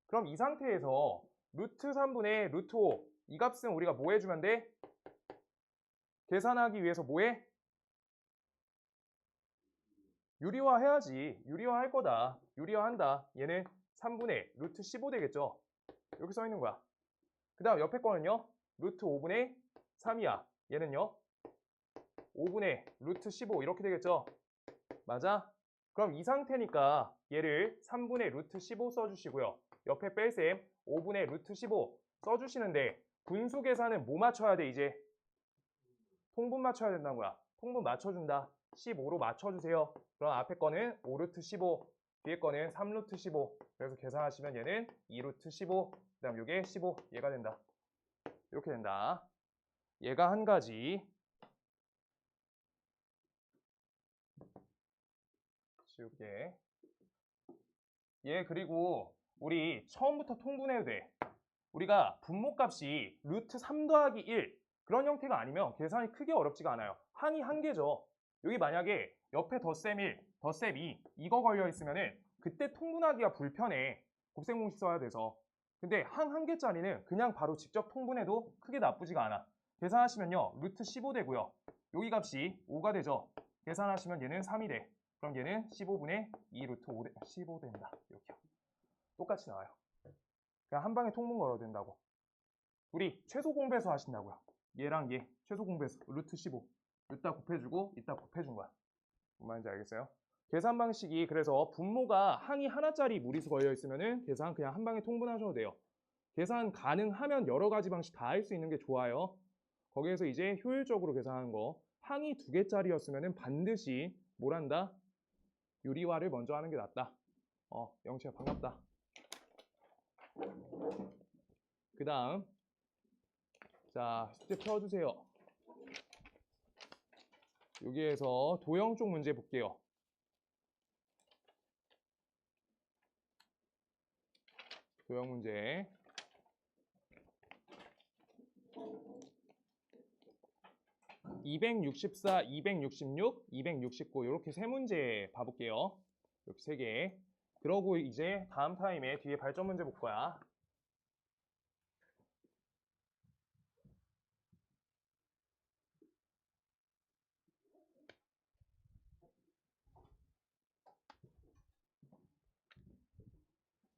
그럼 이 상태에서 루트 3분의 루트 5 이 값은 우리가 뭐 해주면 돼? 계산하기 위해서 뭐 해? 유리화 해야지. 유리화 할 거다. 유리화 한다. 얘는 3분의 루트 15 되겠죠. 이렇게 써 있는 거야. 그 다음 옆에 거는요. 루트 5분의 3이야. 얘는요. 5분의 루트 15 이렇게 되겠죠. 맞아? 그럼 이 상태니까 얘를 3분의 루트 15 써주시고요. 옆에 뺄셈 5분의 루트 15 써주시는데 분수 계산은 뭐 맞춰야 돼 이제? 통분 맞춰야 된다는 거야. 통분 맞춰준다. 15로 맞춰주세요. 그럼 앞에 거는 5루트 15, 뒤에 거는 3루트 15. 그래서 계산하시면 얘는 2루트 15, 그 다음 이게 15, 얘가 된다. 이렇게 된다. 얘가 한 가지. 지울게. 얘 그리고 우리 처음부터 통분해도 돼. 우리가 분모값이 루트 3 더하기 1 그런 형태가 아니면 계산이 크게 어렵지가 않아요. 항이 한 개죠. 여기 만약에 옆에 덧셈 1, 덧셈 2 이거 걸려 있으면은 그때 통분하기가 불편해. 곱셈 공식 써야 돼서. 근데 항 한 개짜리는 그냥 바로 직접 통분해도 크게 나쁘지가 않아. 계산하시면요. 루트 15 되고요. 여기 값이 5가 되죠. 계산하시면 얘는 3이 돼. 그럼 얘는 15분의 2 루트 15 된다. 이렇게. 똑같이 나와요. 그냥 한 방에 통분 걸어도 된다고. 우리 최소 공배수 하신다고요. 얘랑 얘 최소 공배수 루트 15 이따 곱해주고 이따 곱해준 거야. 뭔 말인지 알겠어요? 계산 방식이 그래서 분모가 항이 하나짜리 무리수 걸려 있으면은 계산 그냥 한 방에 통분하셔도 돼요. 계산 가능하면 여러 가지 방식 다 할 수 있는 게 좋아요. 거기에서 이제 효율적으로 계산하는 거 항이 2개짜리였으면은 반드시 뭘 한다? 유리화를 먼저 하는 게 낫다. 영채야 반갑다. 그 다음 자 숙제 펴주세요. 여기에서 도형 쪽 문제 볼게요. 도형 문제 264, 266, 269 이렇게 세 문제 봐볼게요. 이렇게 세 개. 그러고 이제 다음 타임에 뒤에 발전 문제 볼 거야.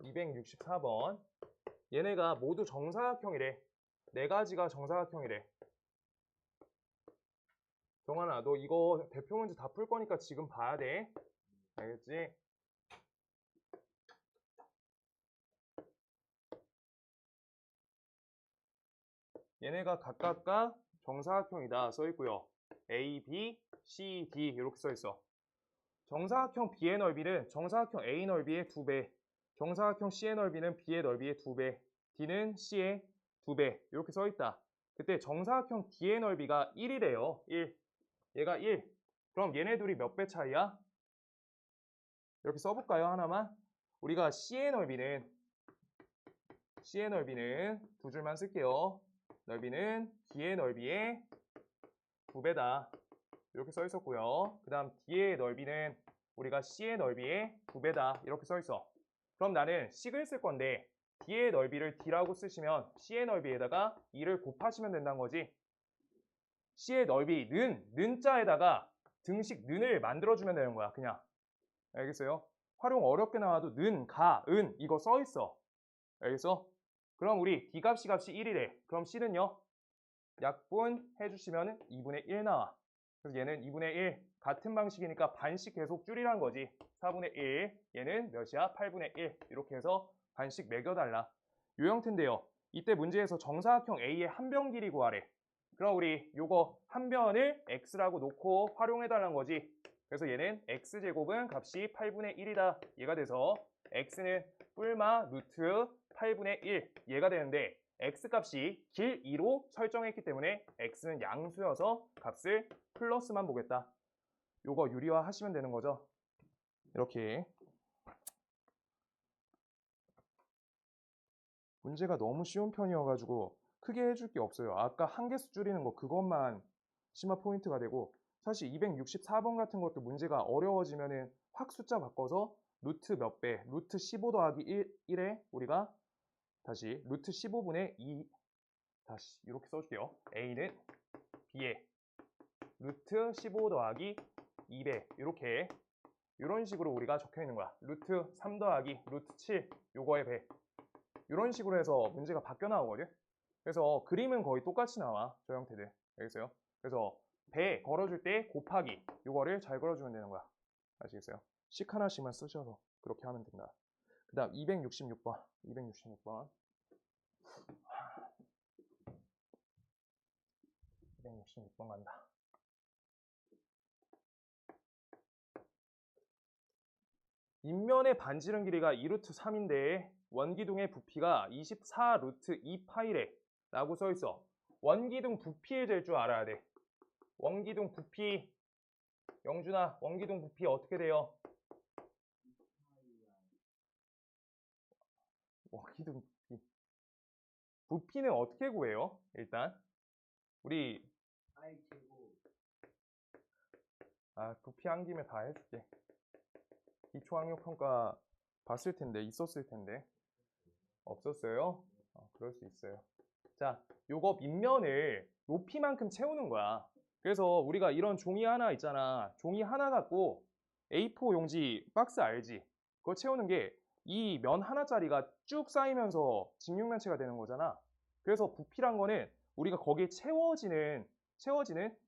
(264번) 얘네가 모두 정사각형이래. 네 가지가 정사각형이래. 정환아, 너 이거 대표 문제 다 풀 거니까 지금 봐야 돼. 알겠지? 얘네가 각각가 정사각형이다 써 있고요. A, B, C, D 이렇게 써 있어. 정사각형 B의 넓이는 정사각형 A 넓이의 2배, 정사각형 C의 넓이는 B의 넓이의 2배, D는 C의 2배 이렇게 써 있다. 그때 정사각형 D의 넓이가 1이래요. 1. 얘가 1. 그럼 얘네 둘이 몇 배 차이야? 이렇게 써볼까요? 하나만. 우리가 C의 넓이는 두 줄만 쓸게요. 넓이는 D의 넓이의 2배다. 이렇게 써 있었고요. 그 다음 D의 넓이는 우리가 C의 넓이의 2배다. 이렇게 써 있어. 그럼 나는 C를 쓸 건데 D의 넓이를 D라고 쓰시면 C의 넓이에다가 2를 곱하시면 된다는 거지. C의 넓이 는자에다가 등식 는을 만들어주면 되는 거야. 그냥. 알겠어요? 활용 어렵게 나와도 는, 가, 은 이거 써 있어. 알겠어? 그럼 우리 D 값이 1이래. 그럼 C는요? 약분 해주시면 2분의 1 나와. 그래서 얘는 2분의 1 같은 방식이니까 반씩 계속 줄이란 거지. 4분의 1 얘는 몇이야? 8분의 1 이렇게 해서 반씩 매겨달라. 요 형태인데요. 이때 문제에서 정사각형 A의 한 변 길이 구하래. 그럼 우리 요거 한 변을 X라고 놓고 활용해달라는 거지. 그래서 얘는 x제곱은 값이 8분의 1이다. 얘가 돼서 x는 뿔마 루트 8분의 1 얘가 되는데 x값이 길 2로 설정했기 때문에 x는 양수여서 값을 플러스만 보겠다. 요거 유리화 하시면 되는 거죠. 이렇게. 문제가 너무 쉬운 편이어가지고 크게 해줄 게 없어요. 아까 한 개수 줄이는 거 그것만 심화 포인트가 되고 사실 264번 같은 것도 문제가 어려워지면은 확 숫자 바꿔서 루트 몇 배, 루트 15 더하기 1에 우리가 다시 루트 15분의 2 다시 이렇게 써줄게요. a는 b에 루트 15 더하기 2배 이렇게 이런 식으로 우리가 적혀 있는 거야. 루트 3 더하기 루트 7 요거의 배 이런 식으로 해서 문제가 바뀌어 나오거든. 그래서 그림은 거의 똑같이 나와. 저 형태들. 알겠어요? 그래서 배 걸어줄 때 곱하기 이거를 잘 걸어주면 되는 거야. 아시겠어요? 식 하나씩만 쓰셔서 그렇게 하면 된다. 그 다음 266번 266번 266번 간다. 인면의 반지름 길이가 2루트 3인데 원기둥의 부피가 24루트 2파이래 라고 써있어. 원기둥 부피를 잴 줄 알아야 돼. 원기둥 부피 영준아 원기둥 부피 어떻게 돼요? 원기둥 부피 부피는 어떻게 구해요? 일단 우리 부피 한 김에 다 해줄게. 기초학력평가 봤을 텐데 있었을 텐데 없었어요? 그럴 수 있어요. 자, 요거 밑면을 높이만큼 채우는 거야. 그래서 우리가 이런 종이 하나 있잖아. 종이 하나 갖고 A4 용지 박스 알지? 그거 채우는 게 이 면 하나짜리가 쭉 쌓이면서 직육면체가 되는 거잖아. 그래서 부피란 거는 우리가 거기에 채워지는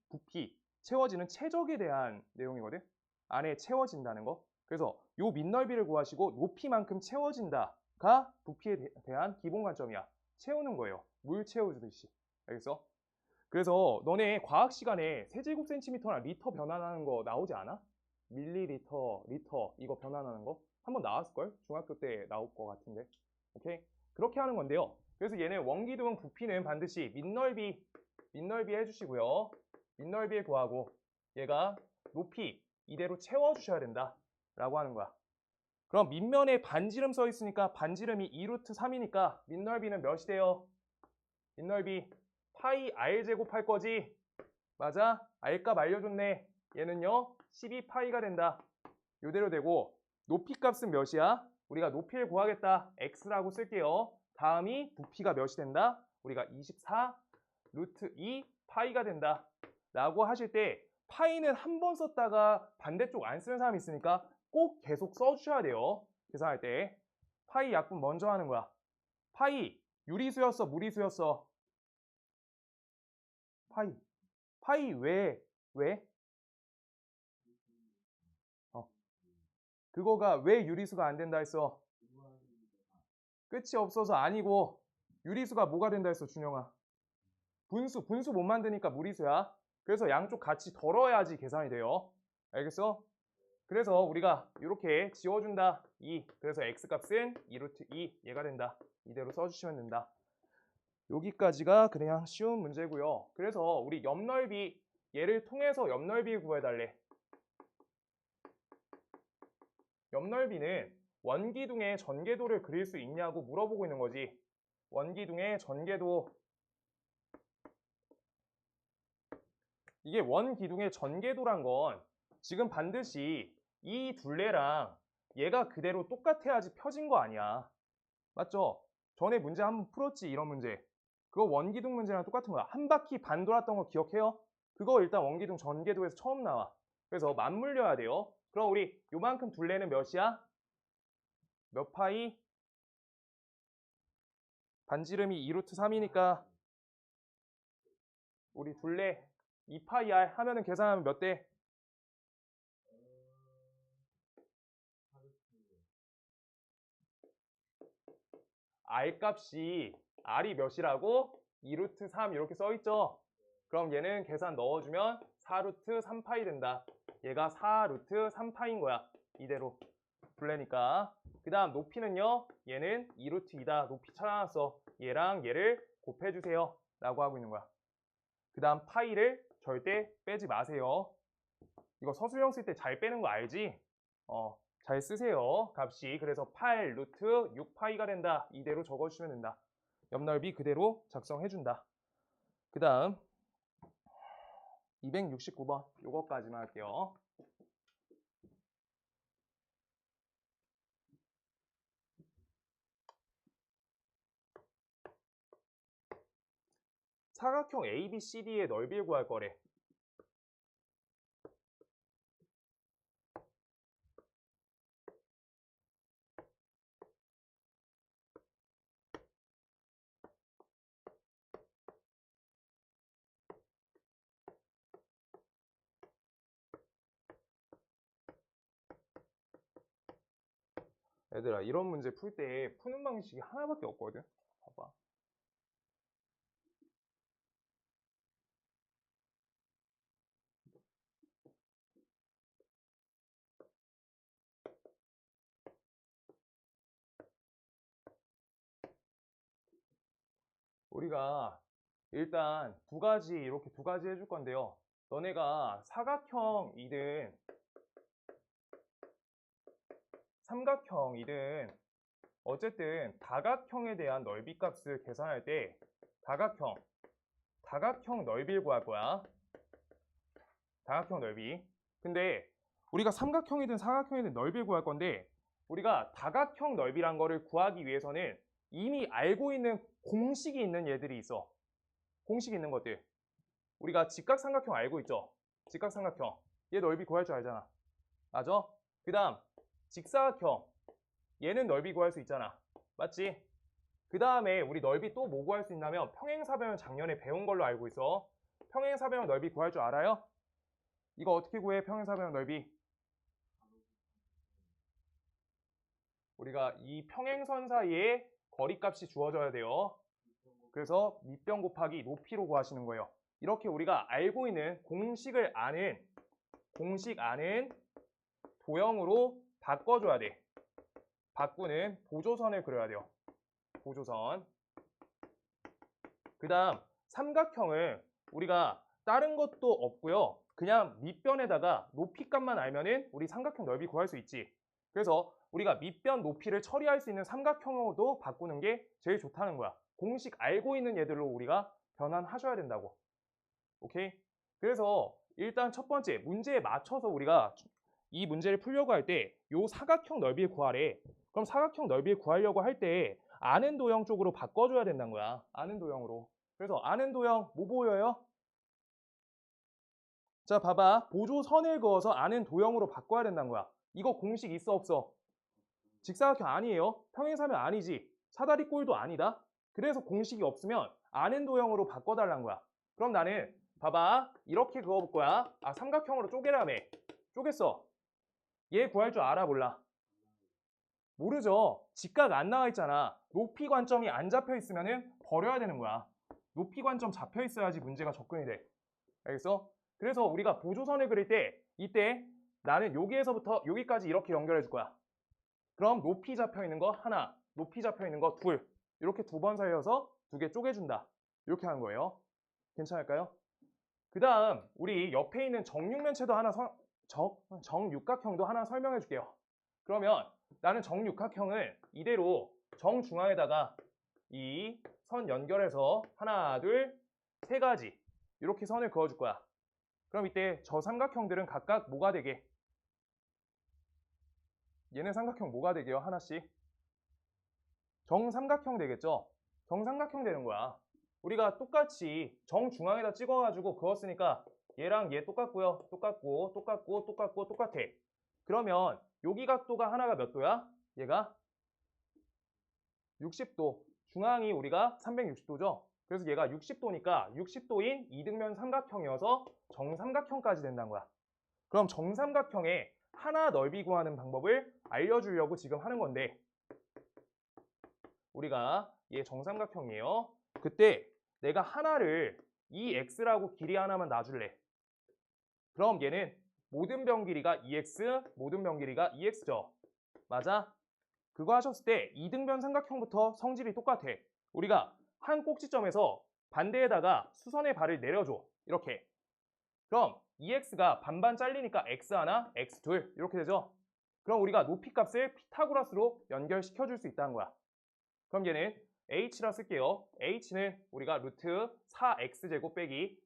부피, 채워지는 최적에 대한 내용이거든. 안에 채워진다는 거. 그래서 요 밑넓이를 구하시고 높이만큼 채워진다가 부피에 대한 기본 관점이야. 채우는 거예요. 물 채워주듯이. 알겠어? 그래서 너네 과학 시간에 세제곱센티미터나 리터 변환하는 거 나오지 않아? 밀리리터, 리터 이거 변환하는 거? 한번 나왔을걸? 중학교 때 나올 것 같은데. 오케이? 그렇게 하는 건데요. 그래서 얘는 원기둥 부피는 반드시 밑넓이 해주시고요. 밑넓이에 구하고 얘가 높이 이대로 채워주셔야 된다. 라고 하는 거야. 그럼 밑면에 반지름 써 있으니까 반지름이 2루트 3이니까 밑넓이는 몇이 돼요? 밑넓이 파이 r 제곱 할 거지? 맞아? r값 알려줬네. 얘는요 12파이가 된다. 요대로 되고 높이 값은 몇이야? 우리가 높이를 구하겠다. x라고 쓸게요. 다음이 부피가 몇이 된다? 우리가 24 루트 2 파이가 된다. 라고 하실 때 파이는 한 번 썼다가 반대쪽 안 쓰는 사람이 있으니까 꼭 계속 써주셔야 돼요. 계산할 때. 파이 약분 먼저 하는 거야. 파이 유리수였어? 무리수였어? 파이 왜? 그거가 왜 유리수가 안 된다 했어? 끝이 없어서 아니고 유리수가 뭐가 된다 했어 준영아? 분수 못 만드니까 무리수야. 그래서 양쪽 같이 덜어야지 계산이 돼요. 알겠어? 그래서 우리가 이렇게 지워준다. 2. 그래서 x값은 2루트 2 얘가 된다. 이대로 써주시면 된다. 여기까지가 그냥 쉬운 문제고요. 그래서 우리 옆넓이 얘를 통해서 옆넓이 구해달래. 옆넓이는 원기둥의 전개도를 그릴 수 있냐고 물어보고 있는 거지. 원기둥의 전개도. 이게 원기둥의 전개도란 건 지금 반드시 이 둘레랑 얘가 그대로 똑같아야지 펴진 거 아니야. 맞죠? 전에 문제 한번 풀었지, 이런 문제. 그거 원기둥 문제랑 똑같은 거야. 한 바퀴 반 돌았던 거 기억해요? 그거 일단 원기둥 전개도에서 처음 나와. 그래서 맞물려야 돼요. 그럼 우리 요만큼 둘레는 몇이야? 몇 파이? 반지름이 2루트 3이니까 우리 둘레 2파이 r 하면은 계산하면 몇 대? r 값이 r이 몇이라고? 2루트 3 이렇게 써있죠? 그럼 얘는 계산 넣어주면 4루트 3파이 된다. 얘가 4 루트 3파인 거야. 이대로 둘레니까. 그 다음 높이는요. 얘는 2 루트 2다. 높이 찾아놨어. 얘랑 얘를 곱해주세요. 라고 하고 있는 거야. 그 다음 파이를 절대 빼지 마세요. 이거 서술형 쓸 때 잘 빼는 거 알지? 잘 쓰세요. 값이. 그래서 8 루트 6파이가 된다. 이대로 적어주시면 된다. 옆넓이 그대로 작성해준다. 그 다음 269번 요거까지만 할게요. 사각형 ABCD의 넓이를 구할 거래. 얘들아, 이런 문제 풀 때 푸는 방식이 하나밖에 없거든. 봐봐. 우리가 일단 이렇게 두 가지 해줄 건데요. 너네가 사각형이든 삼각형이든 어쨌든 다각형에 대한 넓이 값을 계산할 때 다각형 넓이를 구할 거야. 다각형 넓이. 근데 우리가 삼각형이든 사각형이든 넓이를 구할 건데 우리가 다각형 넓이란 거를 구하기 위해서는 이미 알고 있는 공식이 있는 얘들이 있어. 공식 있는 것들. 우리가 직각삼각형 알고 있죠? 직각삼각형. 얘 넓이 구할 줄 알잖아. 맞아? 그 다음 직사각형. 얘는 넓이 구할 수 있잖아. 맞지? 그 다음에 우리 넓이 또 뭐 구할 수 있냐면 평행사변형 작년에 배운 걸로 알고 있어. 평행사변형 넓이 구할 줄 알아요? 이거 어떻게 구해? 평행사변형 넓이. 우리가 이 평행선 사이에 거리값이 주어져야 돼요. 그래서 밑변 곱하기 높이로 구하시는 거예요. 이렇게 우리가 알고 있는 공식 아는 도형으로 바꿔줘야 돼. 바꾸는 보조선을 그려야 돼요. 보조선. 그 다음 삼각형은 우리가 다른 것도 없고요. 그냥 밑변에다가 높이값만 알면은 우리 삼각형 넓이 구할 수 있지. 그래서 우리가 밑변 높이를 처리할 수 있는 삼각형으로도 바꾸는 게 제일 좋다는 거야. 공식 알고 있는 얘들로 우리가 변환하셔야 된다고. 오케이? 그래서 일단 첫 번째 문제에 맞춰서 우리가 이 문제를 풀려고 할 때 요 사각형 넓이를 구하래. 그럼 사각형 넓이를 구하려고 할 때 아는 도형 쪽으로 바꿔줘야 된다는 거야. 아는 도형으로. 그래서 아는 도형 뭐 보여요? 자, 봐봐. 보조선을 그어서 아는 도형으로 바꿔야 된다는 거야. 이거 공식 있어 없어? 직사각형 아니에요. 평행사면 아니지. 사다리꼴도 아니다. 그래서 공식이 없으면 아는 도형으로 바꿔달라는 거야. 그럼 나는 봐봐. 이렇게 그어볼 거야. 삼각형으로 쪼개라며. 쪼갰어. 얘 구할 줄 알아 몰라? 모르죠. 직각 안 나와 있잖아. 높이 관점이 안 잡혀 있으면 버려야 되는 거야. 높이 관점 잡혀 있어야지 문제가 접근이 돼. 알겠어? 그래서 우리가 보조선을 그릴 때 이때 나는 여기에서부터 여기까지 이렇게 연결해 줄 거야. 그럼 높이 잡혀 있는 거 하나, 높이 잡혀 있는 거 둘. 이렇게 두 번 살려서 두 개 쪼개준다. 이렇게 하는 거예요. 괜찮을까요? 그 다음 우리 옆에 있는 정육면체도 하나 정육각형도 하나 설명해 줄게요. 그러면 나는 정육각형을 이대로 정중앙에다가 이 선 연결해서 하나, 둘, 세 가지 이렇게 선을 그어줄 거야. 그럼 이때 저 삼각형들은 각각 뭐가 되게? 얘는 삼각형 뭐가 되게요? 하나씩. 정삼각형 되겠죠? 정삼각형 되는 거야. 우리가 똑같이 정중앙에다 찍어가지고 그었으니까 얘랑 얘 똑같고요. 똑같고 똑같고 똑같고 똑같아. 그러면 여기 각도가 하나가 몇 도야? 얘가 60도. 중앙이 우리가 360도죠? 그래서 얘가 60도니까 60도인 이등변 삼각형이어서 정삼각형까지 된다는 거야. 그럼 정삼각형의 하나 넓이 구하는 방법을 알려주려고 지금 하는 건데 우리가 얘 정삼각형이에요. 그때 내가 하나를 이 x라고 길이 하나만 놔줄래. 그럼 얘는 모든 변 길이가 2x, 모든 변 길이가 2x죠. 맞아? 그거 하셨을 때 이등변 삼각형부터 성질이 똑같아. 우리가 한 꼭지점에서 반대에다가 수선의 발을 내려줘. 이렇게. 그럼 2x가 반반 잘리니까 x 하나, x 둘 이렇게 되죠. 그럼 우리가 높이 값을 피타고라스로 연결시켜 줄 수 있다는 거야. 그럼 얘는 h라 쓸게요. h는 우리가 루트 4x제곱 빼기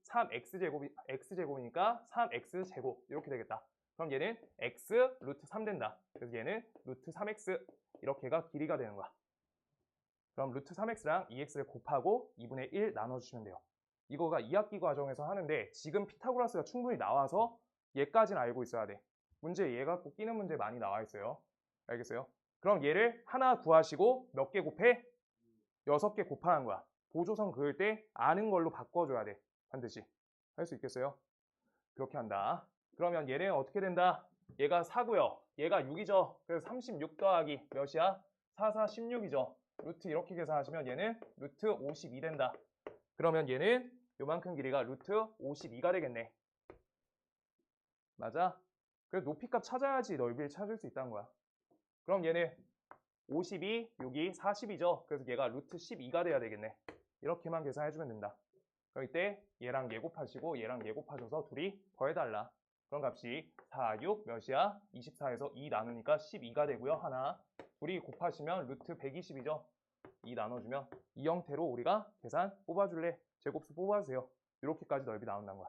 x제곱이니까 3x제곱 이렇게 되겠다. 그럼 얘는 x 루트 3 된다. 그래서 얘는 루트 3x 이렇게가 길이가 되는 거야. 그럼 루트 3x랑 2x를 곱하고 2분의 1 나눠주시면 돼요. 이거가 2학기 과정에서 하는데 지금 피타고라스가 충분히 나와서 얘까지는 알고 있어야 돼. 문제 얘 갖고 끼는 문제 많이 나와 있어요. 알겠어요? 그럼 얘를 하나 구하시고 몇 개 곱해? 6개 곱하는 거야. 보조선 그을 때 아는 걸로 바꿔줘야 돼. 반드시. 할 수 있겠어요? 그렇게 한다. 그러면 얘는 어떻게 된다? 얘가 4고요. 얘가 6이죠. 그래서 36 더하기 몇이야? 4, 4, 16이죠. 루트 이렇게 계산하시면 얘는 루트 52 된다. 그러면 얘는 요만큼 길이가 루트 52가 되겠네. 맞아? 그래서 높이값 찾아야지 넓이를 찾을 수 있다는 거야. 그럼 얘는 52, 6이 40이죠. 그래서 얘가 루트 12가 돼야 되겠네. 이렇게만 계산해주면 된다. 그럼 이때 얘랑 얘 곱하시고 얘랑 얘 곱하셔서 둘이 더해달라. 그럼 값이 4, 6 몇이야? 24에서 2 나누니까 12가 되고요. 하나. 둘이 곱하시면 루트 120이죠. 2 나눠주면 이 형태로 우리가 계산 뽑아줄래? 제곱수 뽑아주세요. 이렇게까지 넓이 나온다는 거야.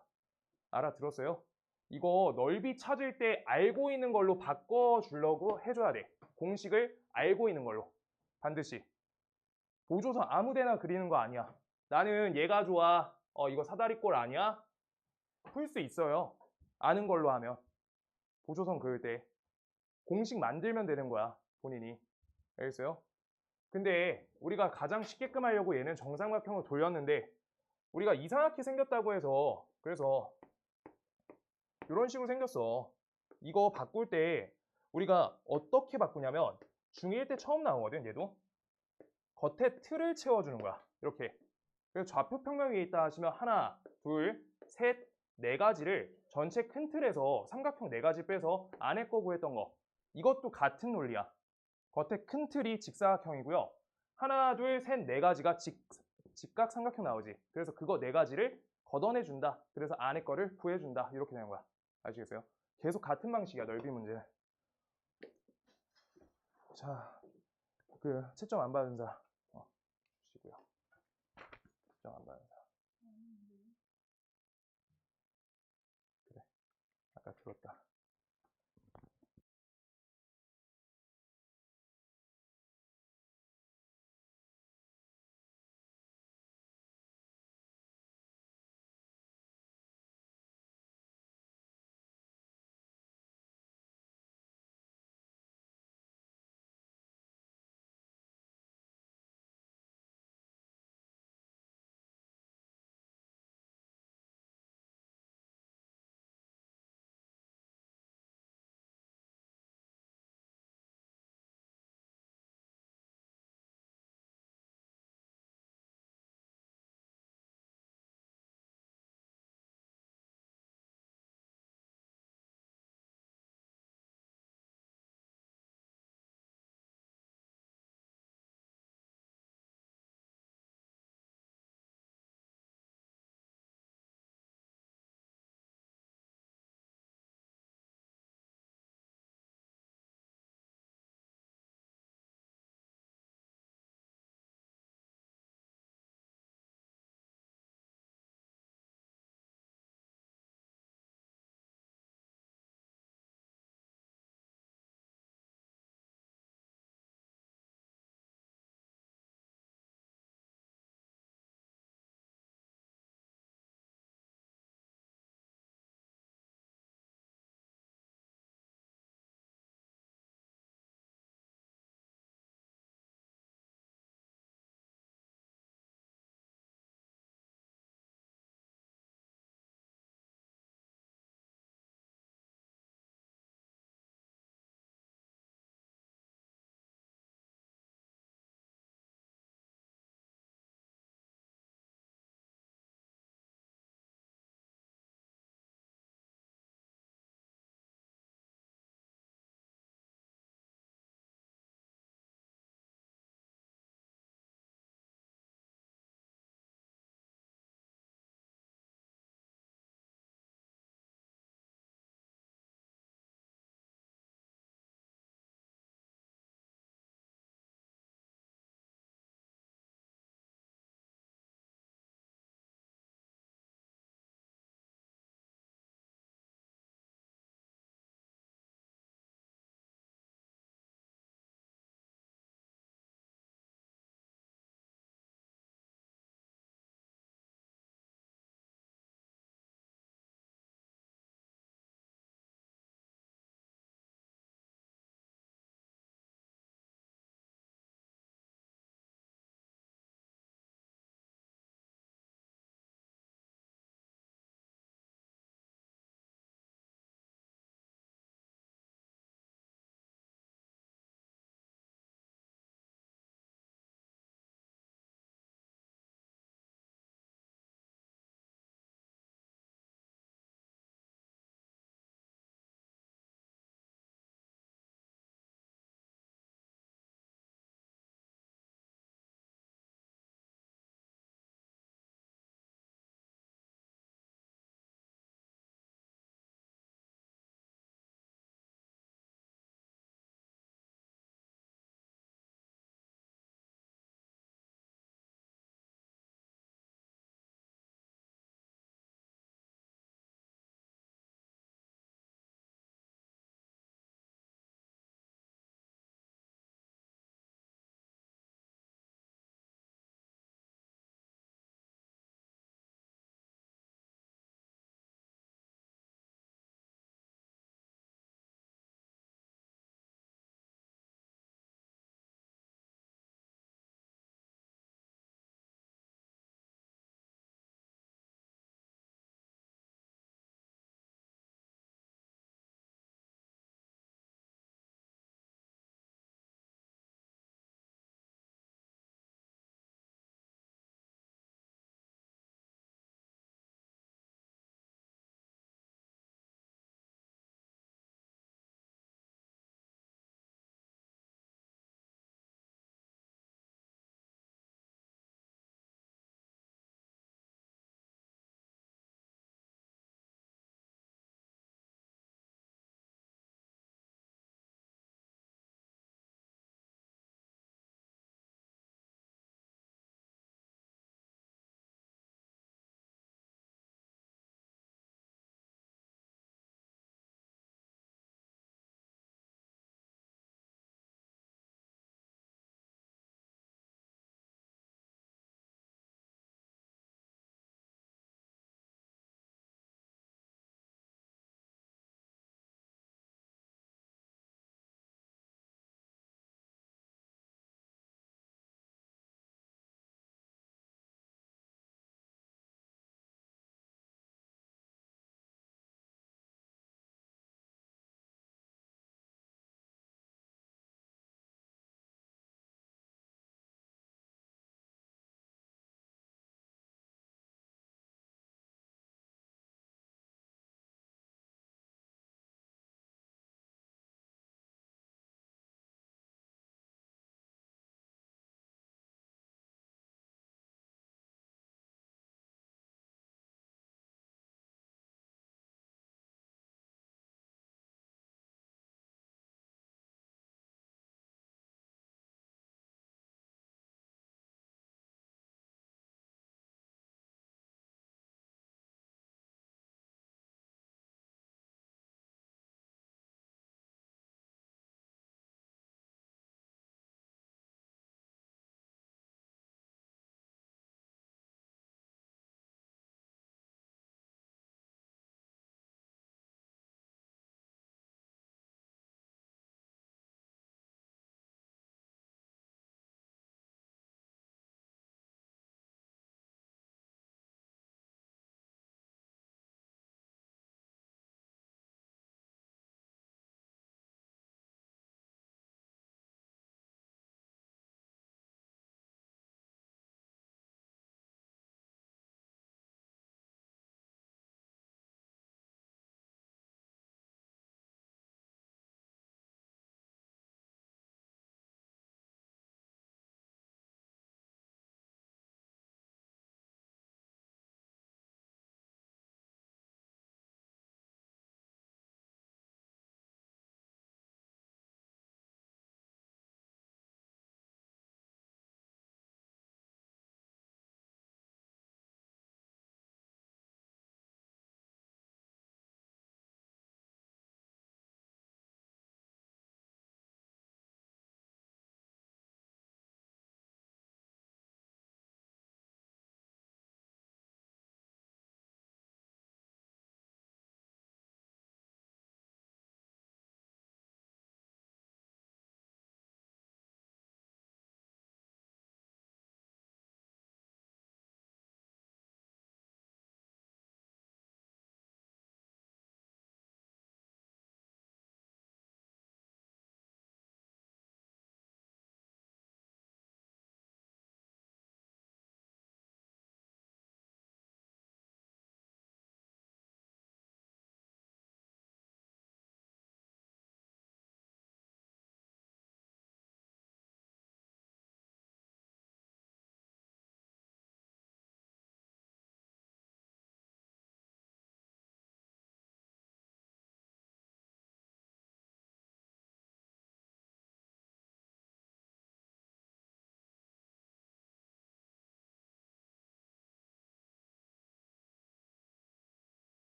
알아들었어요? 이거 넓이 찾을 때 알고 있는 걸로 바꿔주려고 해줘야 돼. 공식을 알고 있는 걸로. 반드시. 보조선 아무 데나 그리는 거 아니야. 나는 얘가 좋아. 이거 사다리꼴 아니야? 풀 수 있어요. 아는 걸로 하면. 보조선 그을 때. 공식 만들면 되는 거야. 본인이. 알겠어요? 근데 우리가 가장 쉽게끔 하려고 얘는 정삼각형을 돌렸는데 우리가 이상하게 생겼다고 해서 그래서 이런 식으로 생겼어. 이거 바꿀 때 우리가 어떻게 바꾸냐면 중1 때 처음 나오거든 얘도. 겉에 틀을 채워주는 거야. 이렇게. 그래서 좌표 평면 위에 있다 하시면 하나, 둘, 셋, 네 가지를 전체 큰 틀에서 삼각형 네 가지 빼서 안에 거 구했던 거. 이것도 같은 논리야. 겉에 큰 틀이 직사각형이고요. 하나, 둘, 셋, 네 가지가 직각 삼각형 나오지. 그래서 그거 네 가지를 걷어내준다. 그래서 안에 거를 구해준다. 이렇게 되는 거야. 아시겠어요? 계속 같은 방식이야. 넓이 문제는. 자, 그 채점 안 받은 사 주시고요. 채점 안 받은 사. 그래. 아까 들었다.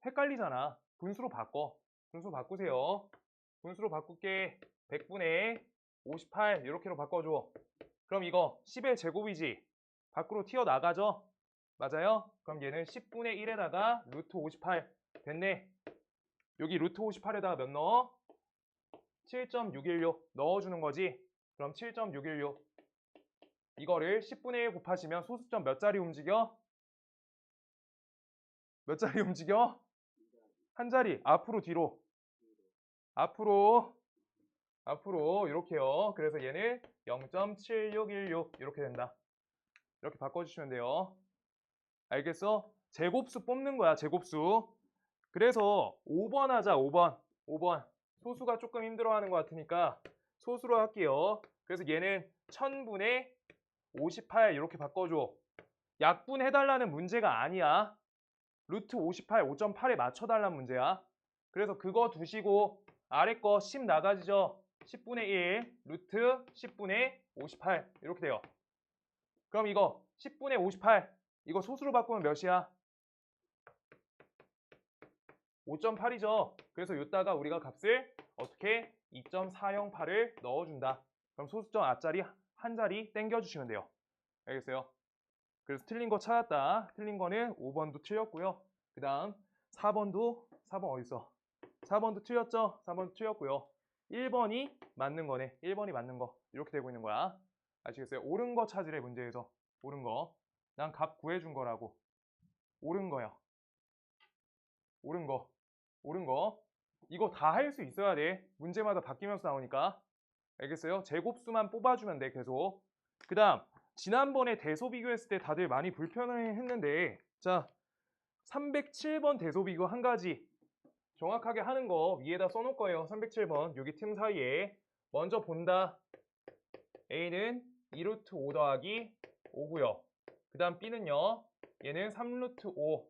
헷갈리잖아. 분수로 바꿔. 분수 바꾸세요. 분수로 바꿀게. 100분의 58 이렇게로 바꿔줘. 그럼 이거 10의 제곱이지. 밖으로 튀어나가죠? 맞아요? 그럼 얘는 10분의 1에다가 루트 58 됐네. 여기 루트 58에다가 몇 넣어? 7.616 넣어주는 거지. 그럼 7.616 이거를 10분의 1 곱하시면 소수점 몇 자리 움직여? 몇 자리 움직여? 한 자리. 앞으로 뒤로. 앞으로 이렇게요. 그래서 얘는 0.7616 이렇게 된다. 이렇게 바꿔주시면 돼요. 알겠어? 제곱수 뽑는 거야. 제곱수. 그래서 5번 하자. 5번. 소수가 조금 힘들어하는 것 같으니까 소수로 할게요. 그래서 얘는 1000분의 58 이렇게 바꿔줘. 약분해달라는 문제가 아니야. 루트 58, 5.8에 맞춰달라는 문제야. 그래서 그거 두시고 아래 거 10 나가지죠. 10분의 1 루트 10분의 58 이렇게 돼요. 그럼 이거 10분의 58 이거 소수로 바꾸면 몇이야? 5.8이죠. 그래서 이따가 우리가 값을 어떻게 2.408을 넣어준다. 그럼 소수점 앞자리 한 자리 땡겨주시면 돼요. 알겠어요? 그래서 틀린 거 찾았다. 틀린 거는 5번도 틀렸고요. 그 다음 4번 어딨어? 4번도 틀렸죠? 4번도 틀렸고요. 1번이 맞는 거네. 1번이 맞는 거. 이렇게 되고 있는 거야. 아시겠어요? 옳은 거 찾으래 문제에서. 옳은 거. 난 값 구해준 거라고. 옳은 거야. 옳은 거. 이거 다 할 수 있어야 돼. 문제마다 바뀌면서 나오니까. 알겠어요? 제곱수만 뽑아주면 돼, 계속. 그 다음, 지난번에 대소 비교했을 때 다들 많이 불편해 했는데, 자, 307번 대소 비교 한 가지. 정확하게 하는 거 위에다 써놓을 거예요. 307번. 여기 틈 사이에. 먼저 본다. A는 2루트 5 더하기 5고요. 그 다음 B는요. 얘는 3루트 5.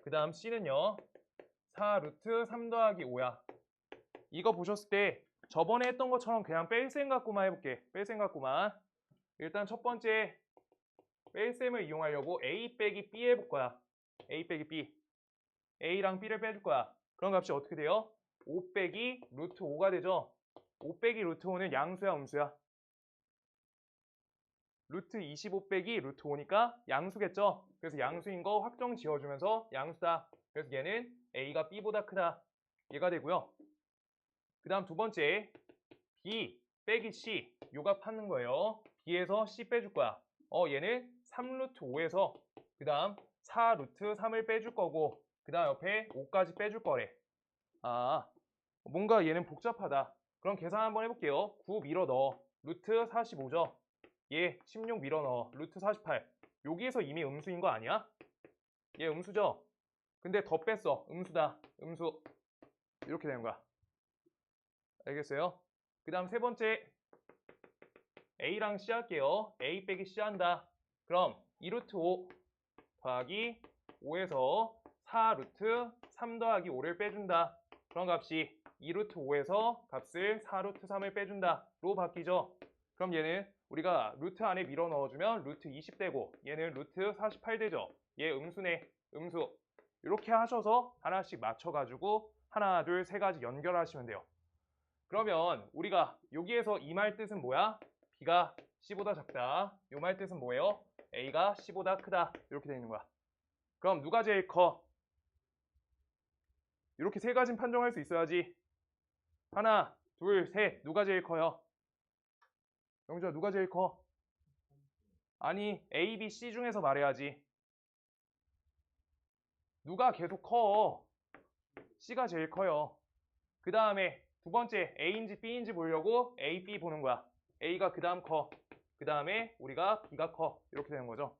그 다음 C는요. 4루트 3 더하기 5야. 이거 보셨을 때 저번에 했던 것처럼 그냥 뺄셈 갖고만 해볼게. 뺄셈 갖고만. 일단 첫 번째 뺄셈을 이용하려고 A 빼기 B 해볼 거야. A 빼기 B. A랑 B를 빼줄 거야. 그런 값이 어떻게 돼요? 5 빼기 루트 5가 되죠. 5 빼기 루트 5는 양수야, 음수야? 루트 25 빼기 루트 5니까 양수겠죠? 그래서 양수인 거 확정 지어주면서 양수다. 그래서 얘는 A가 B보다 크다. 얘가 되고요. 그 다음 두 번째 B 빼기 C 요 값 찾는 거예요. B에서 C 빼줄 거야. 얘는 3루트 5에서 그 다음 4루트 3을 빼줄 거고 그 다음 옆에 5까지 빼줄 거래. 아, 뭔가 얘는 복잡하다. 그럼 계산 한번 해볼게요. 9 밀어 넣어. 루트 45죠. 얘 16 밀어 넣어. 루트 48. 여기에서 이미 음수인 거 아니야? 얘 음수죠? 근데 더 뺐어. 음수다. 음수. 이렇게 되는 거야. 알겠어요? 그 다음 세 번째 A랑 C 할게요. A 빼기 C 한다. 그럼 2루트 5 더하기 5에서 4루트 3 더하기 5를 빼준다. 그런 값이 2루트 5에서 값을 4루트 3을 빼준다. 로 바뀌죠. 그럼 얘는 우리가 루트 안에 밀어 넣어주면 루트 20 되고 얘는 루트 48 되죠. 얘 음수네. 음수. 이렇게 하셔서 하나씩 맞춰가지고 하나, 둘, 세 가지 연결하시면 돼요. 그러면 우리가 여기에서 이 말 뜻은 뭐야? B가 C보다 작다. 요 말 뜻은 뭐예요? A가 C보다 크다. 이렇게 되어 있는 거야. 그럼 누가 제일 커? 이렇게 세 가지는 판정할 수 있어야지. 하나, 둘, 셋. 누가 제일 커요? 영주야, 누가 제일 커? 아니, A, B, C 중에서 말해야지. 누가 계속 커? C가 제일 커요. 그 다음에 두 번째 A인지 B인지 보려고 A, B 보는 거야. A가 그 다음 커. 그 다음에 우리가 B가 커. 이렇게 되는 거죠.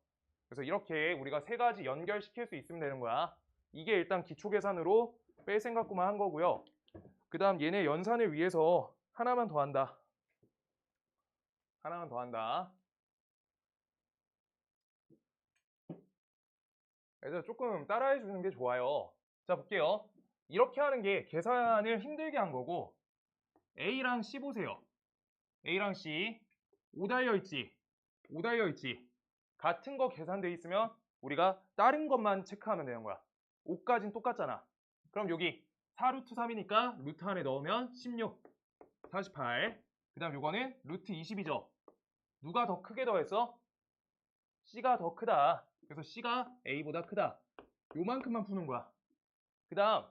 그래서 이렇게 우리가 세 가지 연결시킬 수 있으면 되는 거야. 이게 일단 기초 계산으로 뺄 생각구만 한 거고요. 그 다음 얘네 연산을 위해서 하나만 더 한다. 하나만 더 한다. 그래서 조금 따라해 주는 게 좋아요. 자, 볼게요. 이렇게 하는 게 계산을 힘들게 한 거고 A랑 C 보세요. A랑 C 5 달려있지. 5 달려있지. 같은 거 계산돼 있으면 우리가 다른 것만 체크하면 되는 거야. 5까지는 똑같잖아. 그럼 여기 4루트 3이니까 루트 안에 넣으면 16, 48. 그 다음 요거는 루트 20이죠. 누가 더 크게 더했어? C가 더 크다. 그래서 C가 A보다 크다. 요만큼만 푸는 거야. 그 다음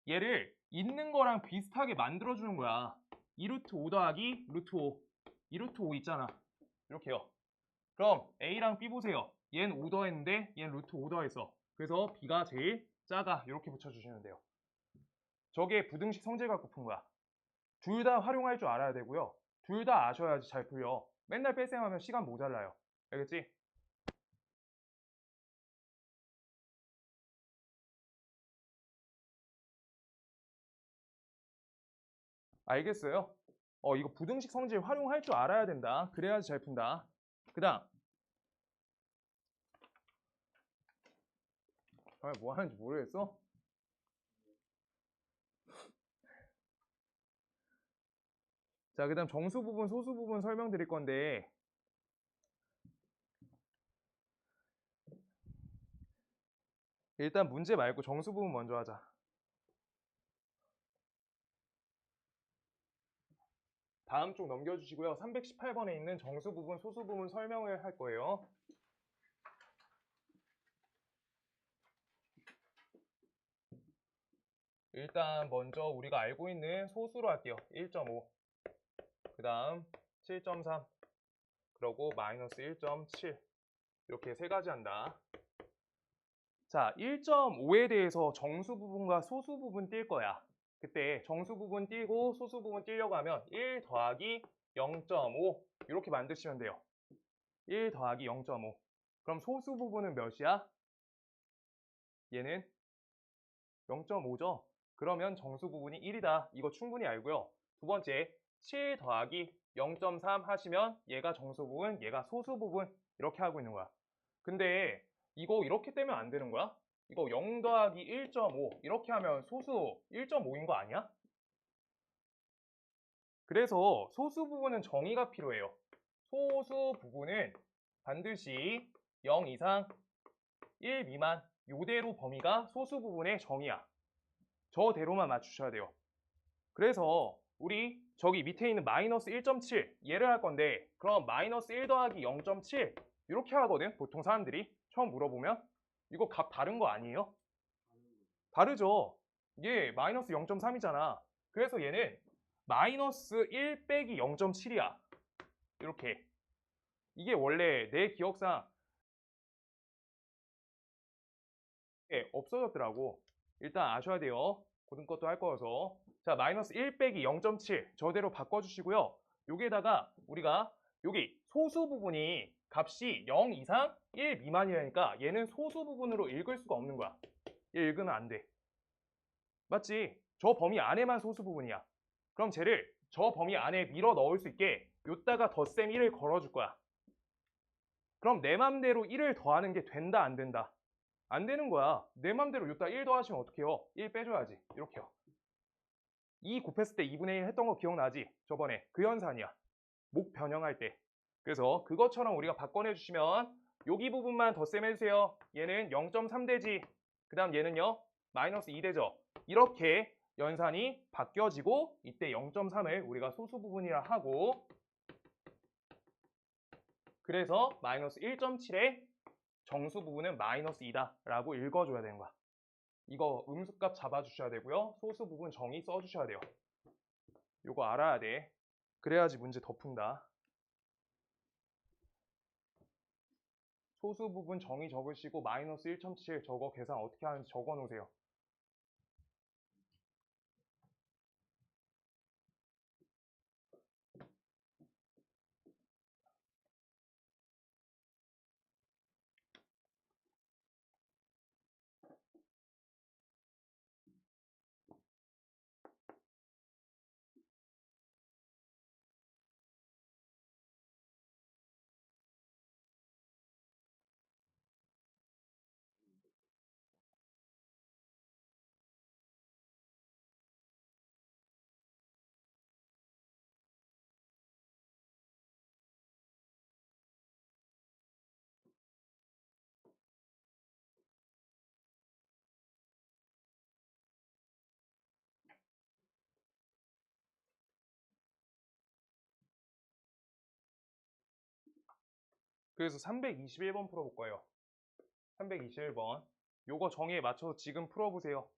얘를 있는 거랑 비슷하게 만들어주는 거야. 2루트 5 더하기 루트 5. 2루트 5 있잖아. 이렇게요. 그럼 A랑 B 보세요. 얘는 5 더했는데 얘는 루트 5 더했어. 그래서 B가 제일 작아. 이렇게 붙여주시면 돼요. 저게 부등식 성질 갖고 푼 거야. 둘 다 활용할 줄 알아야 되고요. 둘 다 아셔야지 잘 풀려. 맨날 뺄셈하면 시간 모자라요. 알겠지? 알겠어요? 이거 부등식 성질 활용할 줄 알아야 된다. 그래야지 잘 푼다. 그 다음 뭐 하는지 모르겠어? 자, 그 다음 정수 부분, 소수 부분 설명드릴 건데 일단 문제 말고 정수 부분 먼저 하자. 다음 쪽 넘겨주시고요. 318번에 있는 정수 부분, 소수 부분 설명을 할 거예요. 일단 먼저 우리가 알고 있는 소수로 할게요. 1.5, 그 다음 7.3, 그러고 마이너스 1.7 이렇게 세 가지 한다. 자, 1.5에 대해서 정수 부분과 소수 부분 뛸 거야. 그때 정수 부분 띄고 소수 부분 띄려고 하면 1 더하기 0.5 이렇게 만드시면 돼요. 1 더하기 0.5. 그럼 소수 부분은 몇이야? 얘는 0.5죠? 그러면 정수 부분이 1이다. 이거 충분히 알고요. 두 번째, 7 더하기 0.3 하시면 얘가 정수 부분, 얘가 소수 부분 이렇게 하고 있는 거야. 근데 이거 이렇게 떼면 안 되는 거야? 이거 0 더하기 1.5 이렇게 하면 소수 1.5인 거 아니야? 그래서 소수 부분은 정의가 필요해요. 소수 부분은 반드시 0 이상 1 미만 요대로 범위가 소수 부분의 정의야. 저대로만 맞추셔야 돼요. 그래서 우리 저기 밑에 있는 마이너스 1.7 얘를 할 건데 그럼 마이너스 1 더하기 0.7 이렇게 하거든 보통 사람들이 처음 물어보면 이거 값 다른 거 아니에요? 다르죠. 이게 마이너스 0.3이잖아. 그래서 얘는 마이너스 1 빼기 0.7이야. 이렇게 이게 원래 내 기억상 없어졌더라고. 일단 아셔야 돼요. 고등 것도 할 거여서. 자, 마이너스 1 빼기 0.7 저대로 바꿔주시고요. 여기에다가 우리가 여기 소수 부분이 값이 0 이상 1 미만이라니까 얘는 소수 부분으로 읽을 수가 없는 거야. 얘 읽으면 안 돼. 맞지? 저 범위 안에만 소수 부분이야. 그럼 쟤를 저 범위 안에 밀어 넣을 수 있게 요따가 덧셈 1을 걸어줄 거야. 그럼 내 맘대로 1을 더하는 게 된다 안 된다? 안 되는 거야. 내 맘대로 요따 1 더하시면 어떡해요? 1 빼줘야지. 이렇게요. 2 곱했을 때 2분의 1 했던 거 기억나지? 저번에 그 연산이야. 목 변형할 때. 그래서 그것처럼 우리가 바꿔내 주시면 여기 부분만 덧셈 해주세요. 얘는 0.3 되지. 그 다음 얘는요. 마이너스 2 되죠. 이렇게 연산이 바뀌어지고 이때 0.3을 우리가 소수 부분이라 하고 그래서 마이너스 1.7의 정수 부분은 마이너스 2다 라고 읽어줘야 되는 거야. 이거 음수값 잡아주셔야 되고요. 소수 부분 정의 써주셔야 돼요. 이거 알아야 돼. 그래야지 문제 더 푼다. 소수 부분 정의 적으시고 마이너스 1.7 저거 계산 어떻게 하는지 적어 놓으세요. 그래서 321번 풀어볼 거예요. 321번. 요거 정의에 맞춰서 지금 풀어보세요.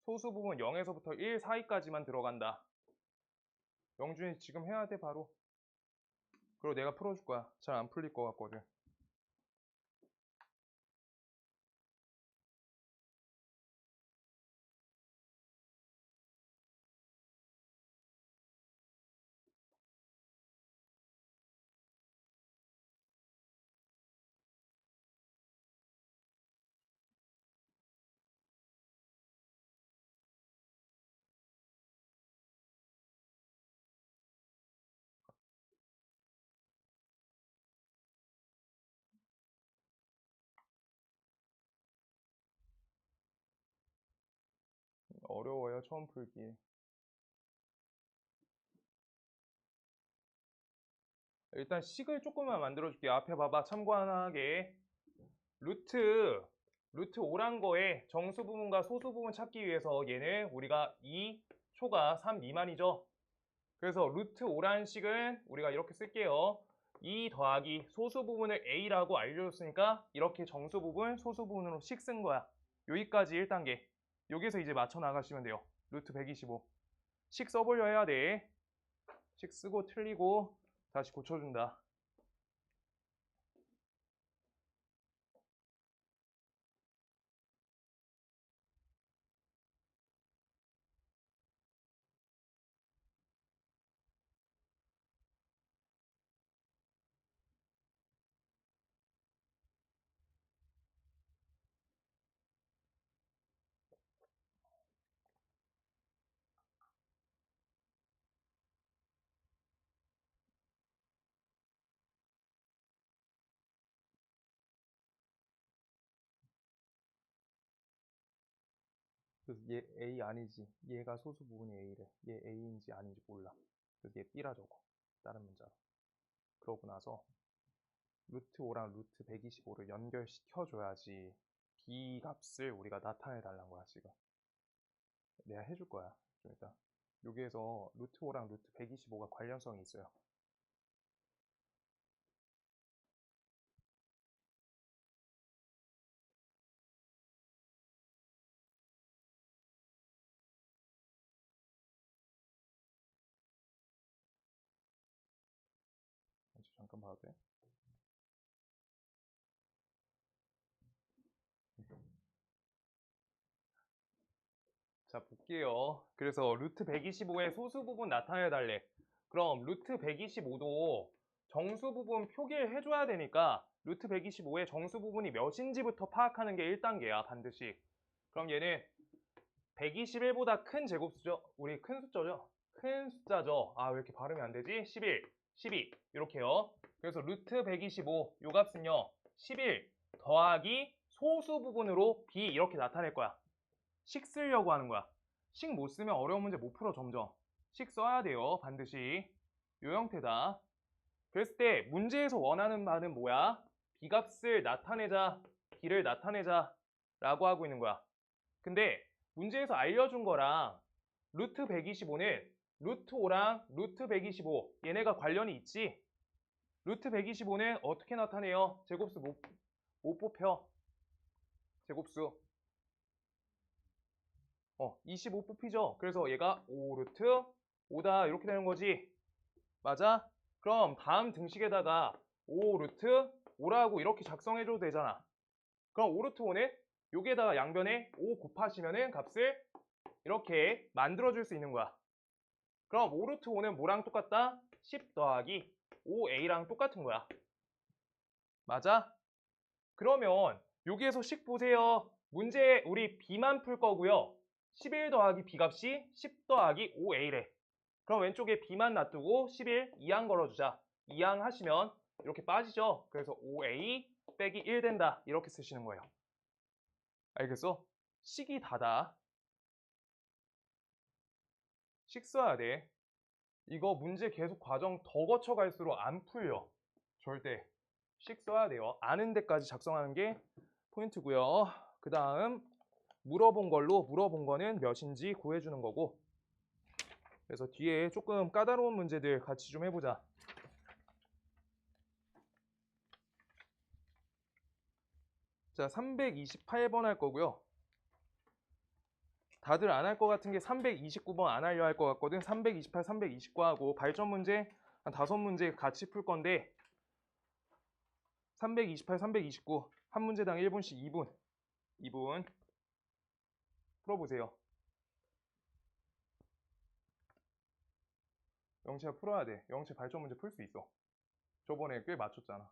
소수 부분 0에서부터 1 사이까지만 들어간다. 영준이 지금 해야 돼, 바로. 그리고 내가 풀어줄 거야. 잘 안 풀릴 것 같거든. 어려워요, 처음 풀기. 일단 식을 조금만 만들어줄게요. 앞에 봐봐, 참고 하나 하게. 루트 5란 거에 정수 부분과 소수 부분 찾기 위해서 얘는 우리가 2초가 3 미만이죠. 그래서 루트 5란 식은 우리가 이렇게 쓸게요. 2 더하기 소수 부분을 A라고 알려줬으니까 이렇게 정수 부분, 소수 부분으로 식 쓴 거야. 여기까지 1단계. 여기서 이제 맞춰 나가시면 돼요. 루트 125. 식 써보려 해야 돼. 식 쓰고 틀리고 다시 고쳐준다. 그래서 얘 A 아니지. 얘가 소수 부분이 A래. 얘 A인지 아닌지 몰라. 그래서 얘 B라 적어. 다른 문자로. 그러고 나서 루트 5랑 루트 125를 연결시켜줘야지 B 값을 우리가 나타내달라는 거야, 지금. 내가 해줄 거야. 좀 이따. 여기에서 루트 5랑 루트 125가 관련성이 있어요. 잠깐 봐도 돼? 자, 볼게요. 그래서 루트 125의 소수 부분 나타내 달래. 그럼 루트 125도 정수 부분 표기를 해줘야 되니까 루트 125의 정수 부분이 몇인지부터 파악하는 게 1단계야, 반드시. 그럼 얘는 121보다 큰 제곱수죠? 우리 큰 숫자죠? 큰 숫자죠? 아, 왜 이렇게 발음이 안 되지? 11, 12 이렇게요. 그래서 루트 125 요 값은요 11 더하기 소수 부분으로 B 이렇게 나타낼 거야. 식 쓰려고 하는 거야. 식 못 쓰면 어려운 문제 못 풀어, 점점. 식 써야 돼요, 반드시. 요 형태다. 그랬을 때 문제에서 원하는 바는 뭐야? B값을 나타내자, B를 나타내자 라고 하고 있는 거야. 근데 문제에서 알려준 거랑 루트 125는 루트 5랑 루트 125 얘네가 관련이 있지? 루트 125는 어떻게 나타내요? 제곱수 못 뽑혀. 제곱수 25 뽑히죠? 그래서 얘가 5루트 5다 이렇게 되는 거지. 맞아? 그럼 다음 등식에다가 5루트 5라고 이렇게 작성해줘도 되잖아. 그럼 5루트 5는 여기에다가 양변에 5 곱하시면은 값을 이렇게 만들어줄 수 있는 거야. 그럼 5루트 5는 뭐랑 똑같다? 10 더하기 5a랑 똑같은 거야. 맞아? 그러면 여기에서 식 보세요. 문제 우리 b만 풀 거고요. 11 더하기 b값이 10 더하기 5a래. 그럼 왼쪽에 b만 놔두고 11 2항 걸어주자. 2항 하시면 이렇게 빠지죠. 그래서 5a 빼기 1 된다. 이렇게 쓰시는 거예요. 알겠어? 식이 다다. 식 써야 돼. 이거 문제 계속 과정 더 거쳐갈수록 안 풀려. 절대. 식 써야 돼요. 아는 데까지 작성하는 게 포인트고요. 그 다음 물어본 거는 몇인지 구해주는 거고. 그래서 뒤에 조금 까다로운 문제들 같이 좀 해보자. 자, 328번 할 거고요. 다들 안 할 것 같은 게 329번 안 하려 할 것 같거든. 328, 329 하고 발전 문제 한 5문제 같이 풀 건데 328, 329 한 문제당 1분씩 2분 풀어보세요. 영채가 풀어야 돼. 영채 발전 문제 풀 수 있어. 저번에 꽤 맞췄잖아.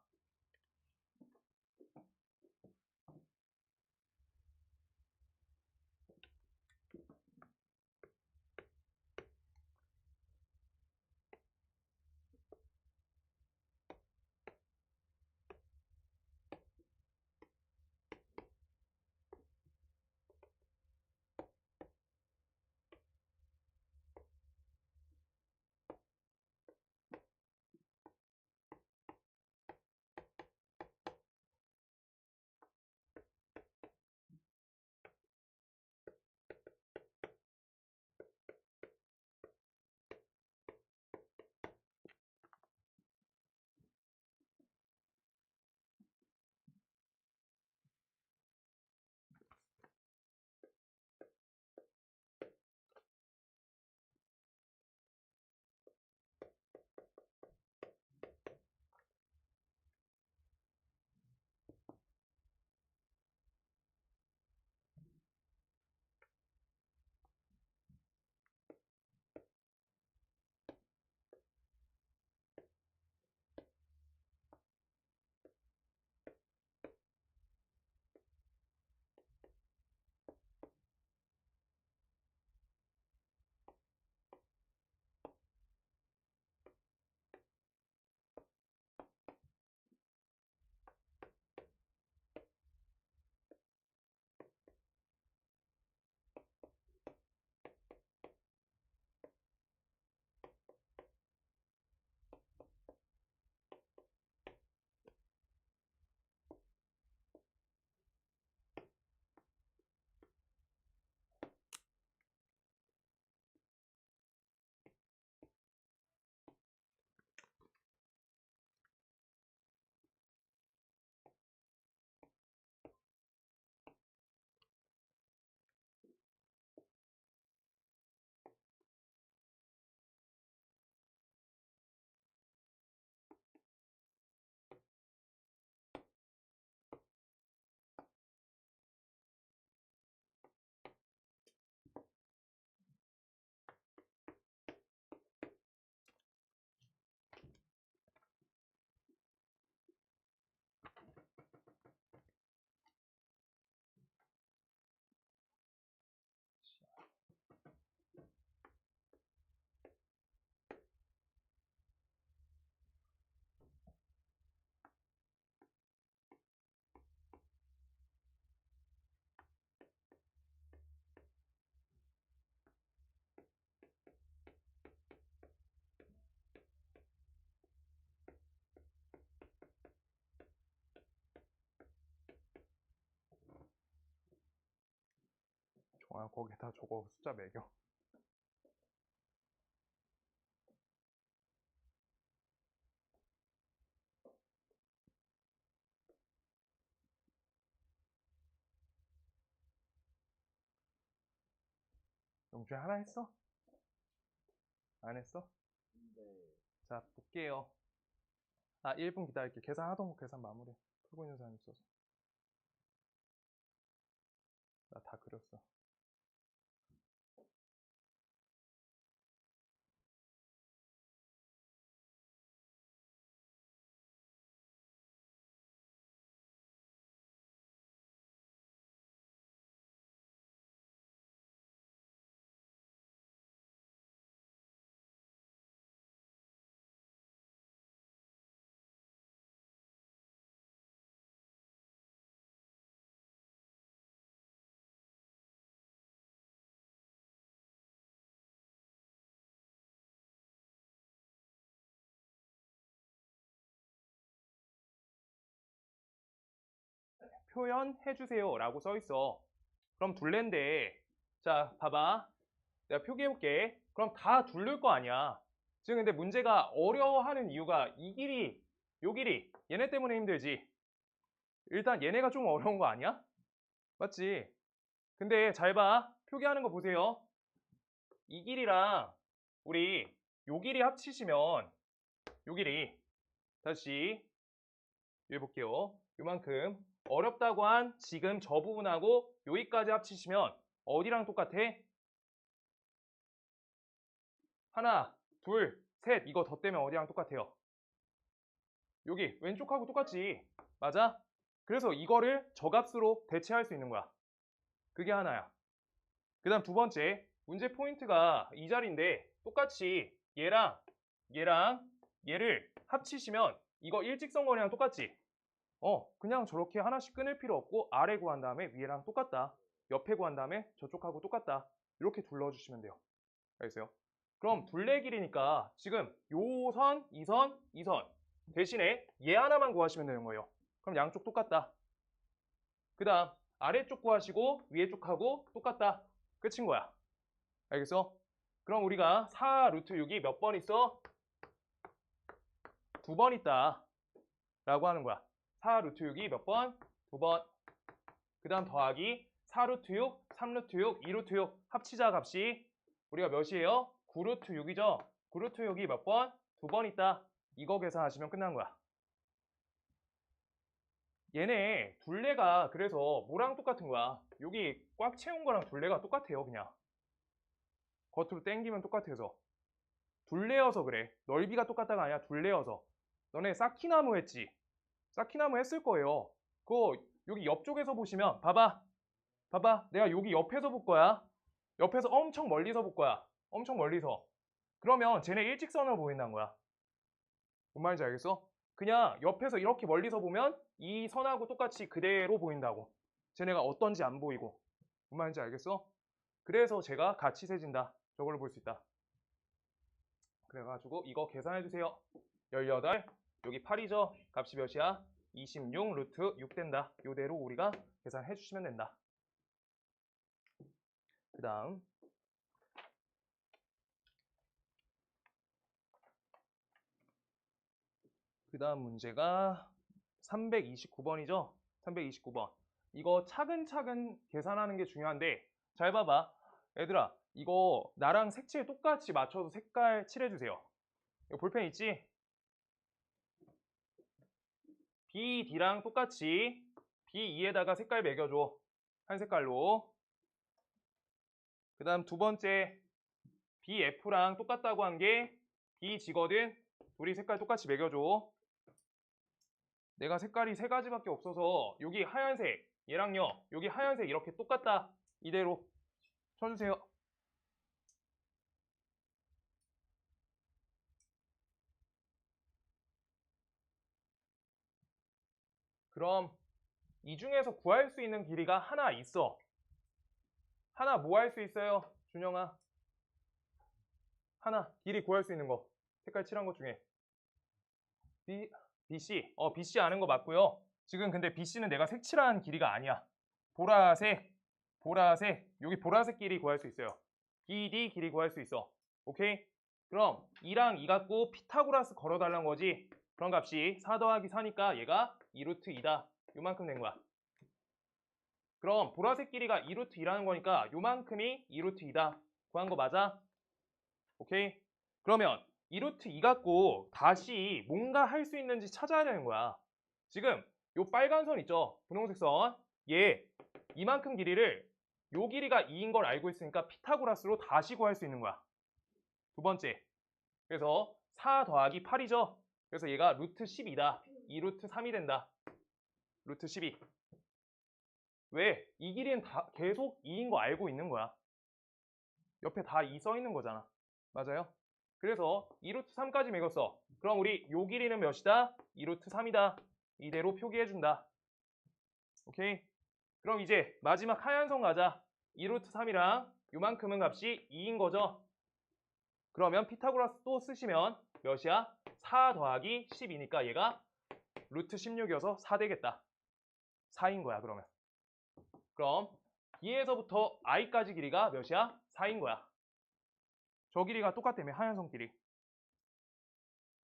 좋아, 거기다 저거 숫자 매겨. 영주에 하나 했어? 안 했어? 네. 자, 볼게요. 1분 기다릴게. 계산하던 거 계산 마무리. 풀고 있는 사람 있어서. 나 다 그렸어. 표현해주세요 라고 써있어. 그럼 둘레인데, 자, 봐봐. 내가 표기해볼게. 그럼 다 둘릴 거 아니야. 지금 근데 문제가 어려워하는 이유가 이 길이, 요 길이, 얘네 때문에 힘들지. 일단 얘네가 좀 어려운 거 아니야? 맞지? 근데 잘 봐. 표기하는 거 보세요. 이 길이랑 우리 요 길이 합치시면 요 길이 다시 해볼게요. 요만큼 어렵다고 한 지금 저 부분하고 여기까지 합치시면 어디랑 똑같아? 하나, 둘, 셋 이거 덧대면 어디랑 똑같아요? 여기 왼쪽하고 똑같지. 맞아? 그래서 이거를 저값으로 대체할 수 있는 거야. 그게 하나야. 그 다음 두 번째 문제 포인트가 이 자리인데 똑같이 얘랑 얘를 합치시면 이거 일직선거리랑 똑같지? 그냥 저렇게 하나씩 끊을 필요 없고 아래 구한 다음에 위에랑 똑같다. 옆에 구한 다음에 저쪽하고 똑같다. 이렇게 둘러주시면 돼요. 알겠어요? 그럼 둘레 길이니까 지금 요 선, 이 선, 이 선 대신에 얘 하나만 구하시면 되는 거예요. 그럼 양쪽 똑같다. 그 다음 아래쪽 구하시고 위에 쪽하고 똑같다. 끝인 거야. 알겠어? 그럼 우리가 4 루트 6이 몇 번 있어? 2번 있다. 라고 하는 거야. 4 루트 6이 몇 번? 2번. 그 다음 더하기 4 루트 6, 3 루트 6, 2 루트 6 합치자 값이 우리가 몇이에요? 9 루트 6이죠? 9 루트 6이 몇 번? 2번 있다. 이거 계산하시면 끝난 거야. 얘네 둘레가 그래서 뭐랑 똑같은 거야? 여기 꽉 채운 거랑 둘레가 똑같아요. 그냥 겉으로 당기면 똑같아서 둘레여서 그래. 넓이가 똑같다가 아니라 둘레여서. 너네 쌓기나무 했지? 쌓기나무 했을 거예요. 그거 여기 옆쪽에서 보시면 봐봐. 내가 여기 옆에서 볼 거야. 옆에서 엄청 멀리서 볼 거야. 엄청 멀리서. 그러면 쟤네 일직선으로 보인다는 거야. 뭔 말인지 알겠어? 그냥 옆에서 이렇게 멀리서 보면 이 선하고 똑같이 그대로 보인다고. 쟤네가 어떤지 안 보이고. 뭔 말인지 알겠어? 그래서 제가 같이 세진다. 저걸로 볼 수 있다. 그래가지고 이거 계산해 주세요. 18, 여기 8이죠? 값이 몇이야? 26 루트 6 된다. 이대로 우리가 계산해 주시면 된다. 그 다음 문제가 329번이죠? 329번. 이거 차근차근 계산하는 게 중요한데 잘 봐봐. 얘들아, 이거 나랑 색칠 똑같이 맞춰서 색깔 칠해주세요. 이거 볼펜 있지? BD랑 똑같이 B2에다가 색깔 매겨줘. 한 색깔로. 그 다음 두 번째 BF랑 똑같다고 한 게 B지거든. 둘이 색깔 똑같이 매겨줘. 내가 색깔이 세 가지밖에 없어서 여기 하얀색 얘랑요 여기 하얀색 이렇게 똑같다. 이대로 쳐주세요. 그럼 이 중에서 구할 수 있는 길이가 하나 있어. 하나 뭐 할 수 있어요? 준영아. 하나 길이 구할 수 있는 거. 색깔 칠한 것 중에. BC. BC 아는 거 맞고요. 지금 근데 BC는 내가 색칠한 길이가 아니야. 보라색. 여기 보라색 길이 구할 수 있어요. BD 길이 구할 수 있어. 오케이? 그럼 2랑 2 갖고 피타고라스 걸어달라는 거지. 그런 값이 4 더하기 4니까 얘가 2루트 2다. 요만큼 된 거야. 그럼 보라색 길이가 2루트 2라는 거니까 요만큼이 2루트 2다. 구한 거 맞아? 오케이? 그러면 2루트 2 갖고 다시 뭔가 할 수 있는지 찾아야 되는 거야. 지금 요 빨간 선 있죠? 분홍색 선. 얘 이만큼 길이를 요 길이가 2인 걸 알고 있으니까 피타고라스로 다시 구할 수 있는 거야. 두 번째. 그래서 4 더하기 8이죠? 그래서 얘가 루트 12다. 2루트 3이 된다. 루트 12. 왜? 이 길이는 다 계속 2인 거 알고 있는 거야. 옆에 다 2 써 있는 거잖아. 맞아요? 그래서 2루트 3까지 매겼어. 그럼 우리 요 길이는 몇이다? 2루트 3이다. 이대로 표기해준다. 오케이? 그럼 이제 마지막 하얀 선 가자. 2루트 3이랑 요만큼은 값이 2인 거죠? 그러면 피타고라스 또 쓰시면 몇이야? 4 더하기 12니까 얘가 루트 16이어서 4 되겠다. 4인 거야 그러면. 그럼 B에서부터 I까지 길이가 몇이야? 4인 거야. 저 길이가 똑같다며 하얀 선 길이.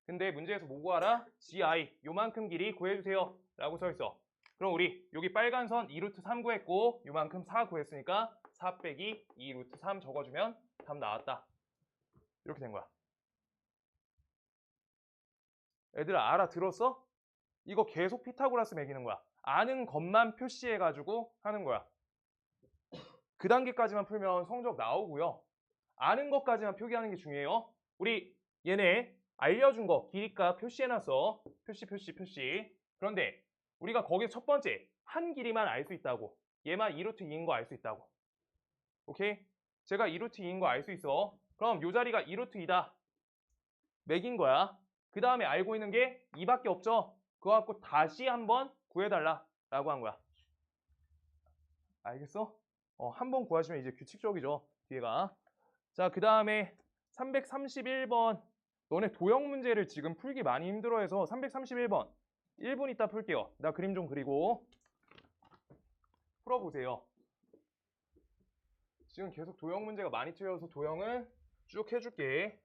근데 문제에서 뭐 구하라? GI 요만큼 길이 구해주세요 라고 써있어. 그럼 우리 여기 빨간 선 2루트 3 구했고 요만큼 4 구했으니까 4 빼기 2루트 3 적어주면 답 나왔다. 이렇게 된 거야. 애들아 알아들었어? 이거 계속 피타고라스 매기는 거야. 아는 것만 표시해가지고 하는 거야. 그 단계까지만 풀면 성적 나오고요. 아는 것까지만 표기하는 게 중요해요. 우리 얘네 알려준 거 길이값 표시해놨어. 표시. 그런데 우리가 거기 첫 번째 한 길이만 알 수 있다고. 얘만 2루트 2인 거 알 수 있다고. 오케이? 제가 2루트 2인 거 알 수 있어. 그럼 요 자리가 2루트 2다. 매긴 거야. 그 다음에 알고 있는 게 2밖에 없죠. 그거 갖고 다시 한번 구해달라 라고 한 거야. 알겠어? 한 번 구하시면 이제 규칙적이죠. 뒤에가. 자, 그 다음에 331번. 너네 도형 문제를 지금 풀기 많이 힘들어해서 331번 1분 있다 풀게요. 나 그림 좀 그리고 풀어보세요. 지금 계속 도형 문제가 많이 틀려서 도형은 쭉 해줄게.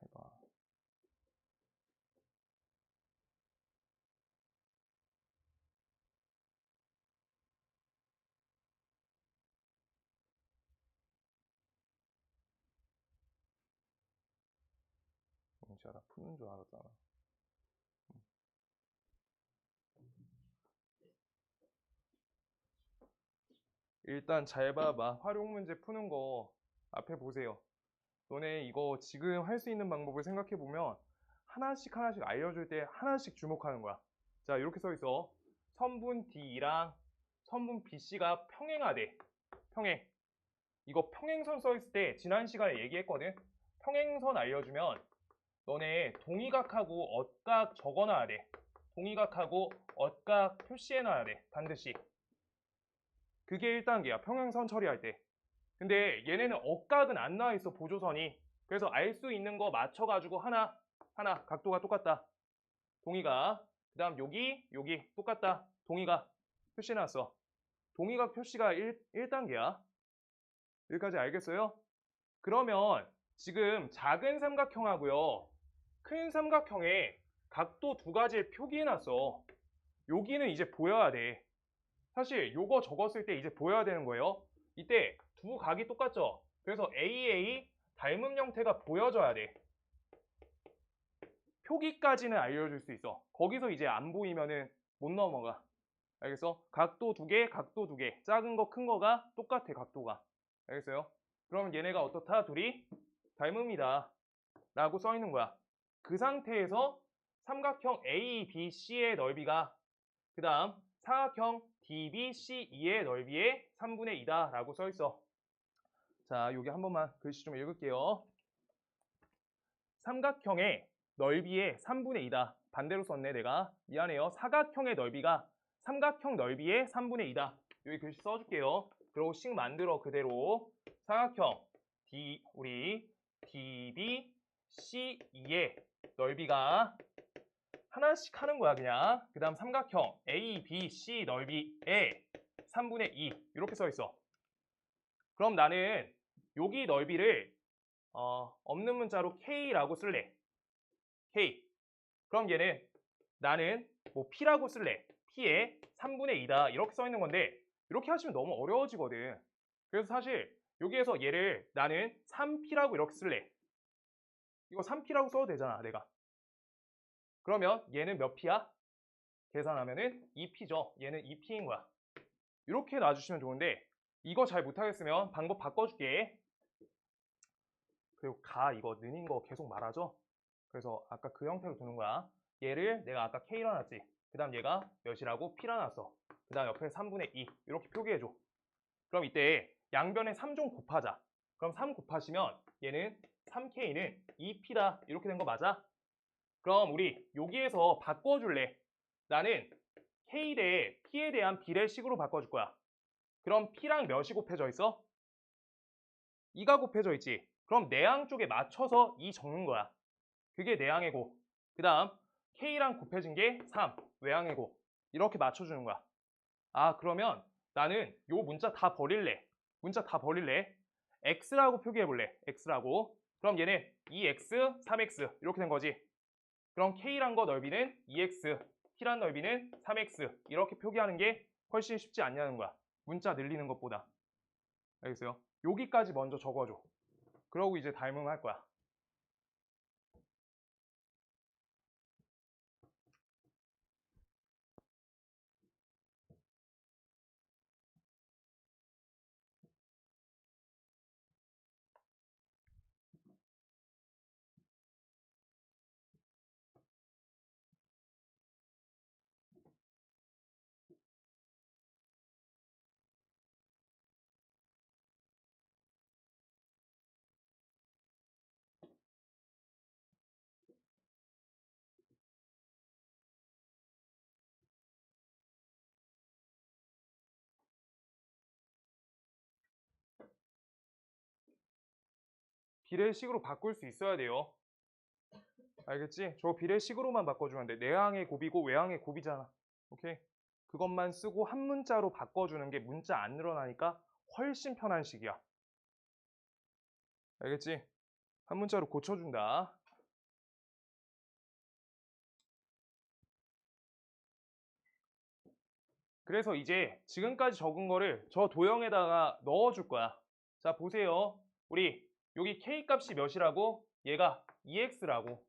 해봐. 영지야, 나 푸는 줄 알았잖아. 일단 잘 봐봐. 활용 문제 푸는 거 앞에 보세요. 너네 이거 지금 할 수 있는 방법을 생각해 보면 하나씩 알려줄 때 하나씩 주목하는 거야. 자, 이렇게 써 있어. 선분 D랑 선분 BC가 평행하대. 평행. 이거 평행선 써 있을 때 지난 시간에 얘기했거든. 평행선 알려주면 너네 동의각하고 엇각 적어놔야 돼. 동의각하고 엇각 표시해놔야 돼. 반드시. 그게 1단계야. 평행선 처리할 때. 근데 얘네는 엇각은 안 나와 있어. 보조선이. 그래서 알 수 있는 거 맞춰가지고 하나 각도가 똑같다. 동의각. 그 다음 여기 똑같다. 동의각 표시해놨어. 동의각 표시가 1단계야. 여기까지 알겠어요? 그러면 지금 작은 삼각형하고요. 큰 삼각형에 각도 두 가지를 표기해놨어. 여기는 이제 보여야 돼. 사실 요거 적었을 때 이제 보여야 되는 거예요. 이때 두 각이 똑같죠? 그래서 AA 닮은 형태가 보여져야 돼. 표기까지는 알려줄 수 있어. 거기서 이제 안 보이면은 못 넘어가. 알겠어? 각도 두 개. 작은 거, 큰 거가 똑같아, 각도가. 알겠어요? 그럼 얘네가 어떻다? 둘이 닮음이다. 라고 써 있는 거야. 그 상태에서 삼각형 ABC의 넓이가 그 다음 사각형 DBCE의 넓이의 3분의 2다 라고 써 있어. 자, 여기 한 번만 글씨 좀 읽을게요. 삼각형의 넓이의 3분의 2다. 반대로 썼네, 내가. 미안해요. 사각형의 넓이가 삼각형 넓이의 3분의 2다. 여기 글씨 써줄게요. 그리고 식 만들어 그대로. 사각형 우리 DBCE의 넓이가 하나씩 하는 거야, 그냥. 그 다음 삼각형 ABC 넓이의 3분의 2 이렇게 써 있어. 그럼 나는 여기 넓이를 없는 문자로 K라고 쓸래. K. 그럼 얘는 나는 뭐 P라고 쓸래. P의 3분의 2다. 이렇게 써 있는 건데 이렇게 하시면 너무 어려워지거든. 그래서 사실 여기에서 얘를 나는 3P라고 이렇게 쓸래. 이거 3P라고 써도 되잖아, 내가. 그러면 얘는 몇 P야? 계산하면은 2p죠. 얘는 2p인 거야. 이렇게 놔주시면 좋은데 이거 잘 못하겠으면 방법 바꿔줄게. 그리고 이거 는인 거 계속 말하죠? 그래서 아까 그 형태로 두는 거야. 얘를 내가 아까 K라 놨지. 그 다음 얘가 몇이라고 P라 놨어. 그 다음 옆에 3분의 2 이렇게 표기해줘. 그럼 이때 양변에 3종 곱하자. 그럼 3 곱하시면 얘는 3K는 2P다 이렇게 된 거 맞아? 그럼 우리 여기에서 바꿔줄래? 나는 K 대 P에 대한 비례식으로 바꿔줄 거야. 그럼 P랑 몇이 곱해져 있어? 2가 곱해져 있지. 그럼 내항 쪽에 맞춰서 2 적는 거야. 그게 내항의 곱. 그 다음 K랑 곱해진 게 3, 외항의 곱. 이렇게 맞춰주는 거야. 아, 그러면 나는 요 문자 다 버릴래. 문자 다 버릴래. X라고 표기해볼래. X라고. 그럼 얘는 2X, 3X 이렇게 된 거지. 그럼 K란 거 넓이는 2X, P란 넓이는 3X 이렇게 표기하는 게 훨씬 쉽지 않냐는 거야. 문자 늘리는 것보다. 알겠어요? 여기까지 먼저 적어줘. 그러고 이제 닮음 할 거야. 비례식으로 바꿀 수 있어야 돼요. 알겠지? 저 비례식으로만 바꿔주면 돼. 내항의 곱이고 외항의 곱이잖아. 오케이? 그것만 쓰고 한 문자로 바꿔주는 게 문자 안 늘어나니까 훨씬 편한 식이야. 알겠지? 한 문자로 고쳐준다. 그래서 이제 지금까지 적은 거를 저 도형에다가 넣어줄 거야. 자, 보세요. 우리 여기 K 값이 몇이라고? 얘가 2X라고.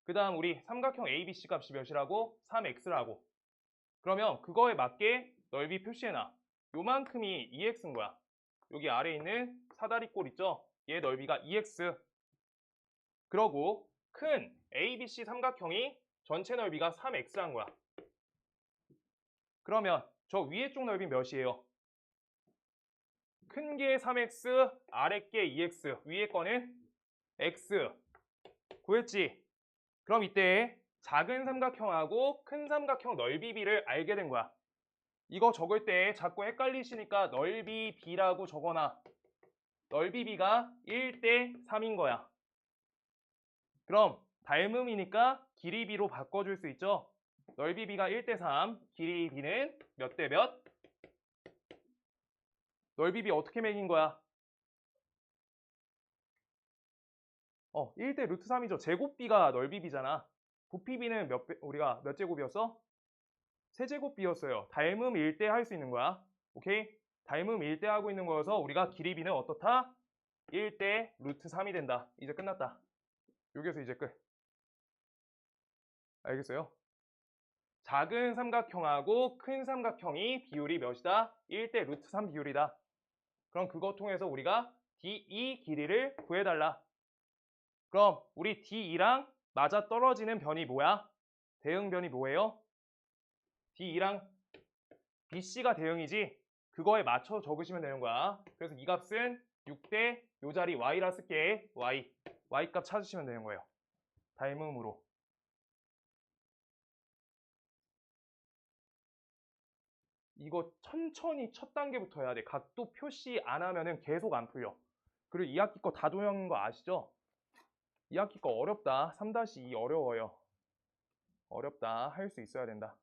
그 다음 우리 삼각형 ABC 값이 몇이라고? 3X라고. 그러면 그거에 맞게 넓이 표시해놔. 요만큼이 2X인 거야. 여기 아래에 있는 사다리꼴 있죠? 얘 넓이가 2X. 그러고 큰 ABC 삼각형이 전체 넓이가 3X란 거야. 그러면 저 위에 쪽 넓이 몇이에요? 큰 게 3X, 아래 게 2X, 위에 거는 X. 구했지? 그럼 이때 작은 삼각형하고 큰 삼각형 넓이 비를 알게 된 거야. 이거 적을 때 자꾸 헷갈리시니까 넓이 B라고 적어놔. 넓이 B가 1대 3인 거야. 그럼 닮음이니까 길이 B로 바꿔줄 수 있죠? 넓이 B가 1대 3, 길이 B는 몇 대 몇? 넓이 B 어떻게 매긴 거야? 1대 루트 3이죠. 제곱 B가 넓이 B잖아. 부피 B는 우리가 몇 제곱이었어? 세제곱 B였어요. 닮음 1대 할 수 있는 거야. 오케이? 닮음 1대 하고 있는 거여서 우리가 길이 B는 어떻다? 1대 루트 3이 된다. 이제 끝났다. 여기서 이제 끝. 알겠어요? 작은 삼각형하고 큰 삼각형이 비율이 몇이다? 1대 루트 3 비율이다. 그럼 그거 통해서 우리가 D2 길이를 구해달라. 그럼 우리 D2랑 맞아 떨어지는 변이 뭐야? 대응변이 뭐예요? D2랑 BC가 대응이지? 그거에 맞춰 적으시면 되는 거야. 그래서 이 값은 6대 요 자리 Y라 쓸게. Y. Y 값 찾으시면 되는 거예요. 닮음으로. 이거 천천히 첫 단계부터 해야 돼. 각도 표시 안 하면은 계속 안 풀려. 그리고 2학기 거 다도형인 거 아시죠? 2학기 거 어렵다. 3-2 어려워요. 어렵다. 할 수 있어야 된다.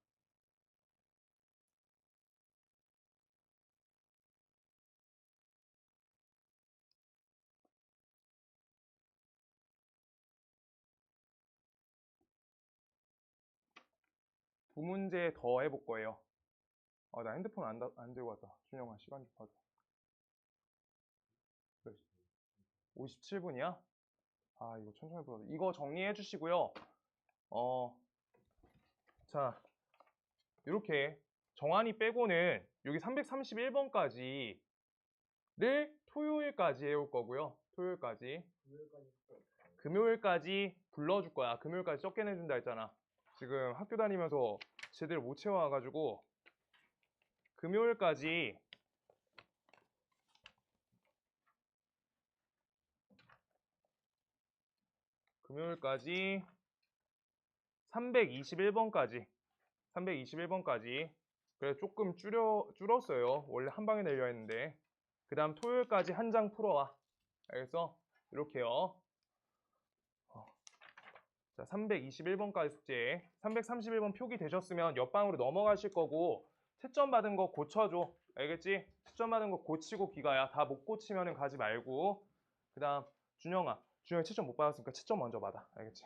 두 문제 더 해볼 거예요. 나 핸드폰 안 들고 왔다. 준영아, 시간 좀 봐줘. 57분이야? 이거 천천히 풀어도. 이거 정리해 주시고요. 자, 이렇게 정한이 빼고는 여기 331번까지를 토요일까지 해올 거고요. 토요일까지. 금요일까지 불러줄 거야. 금요일까지 적게 내준다 했잖아. 지금 학교 다니면서 제대로 못 채워와가지고 금요일까지 321번까지 그래 조금 줄었어요. 원래 한 방에 내려 했는데 그 다음 토요일까지 한 장 풀어와. 알겠어? 이렇게요. 자, 321번까지 숙제. 331번 표기 되셨으면 옆방으로 넘어가실 거고 채점 받은 거 고쳐줘. 알겠지? 채점 받은 거 고치고 귀가야. 다 못 고치면 가지 말고. 그 다음 준영이 채점 못 받았으니까 채점 먼저 받아. 알겠지?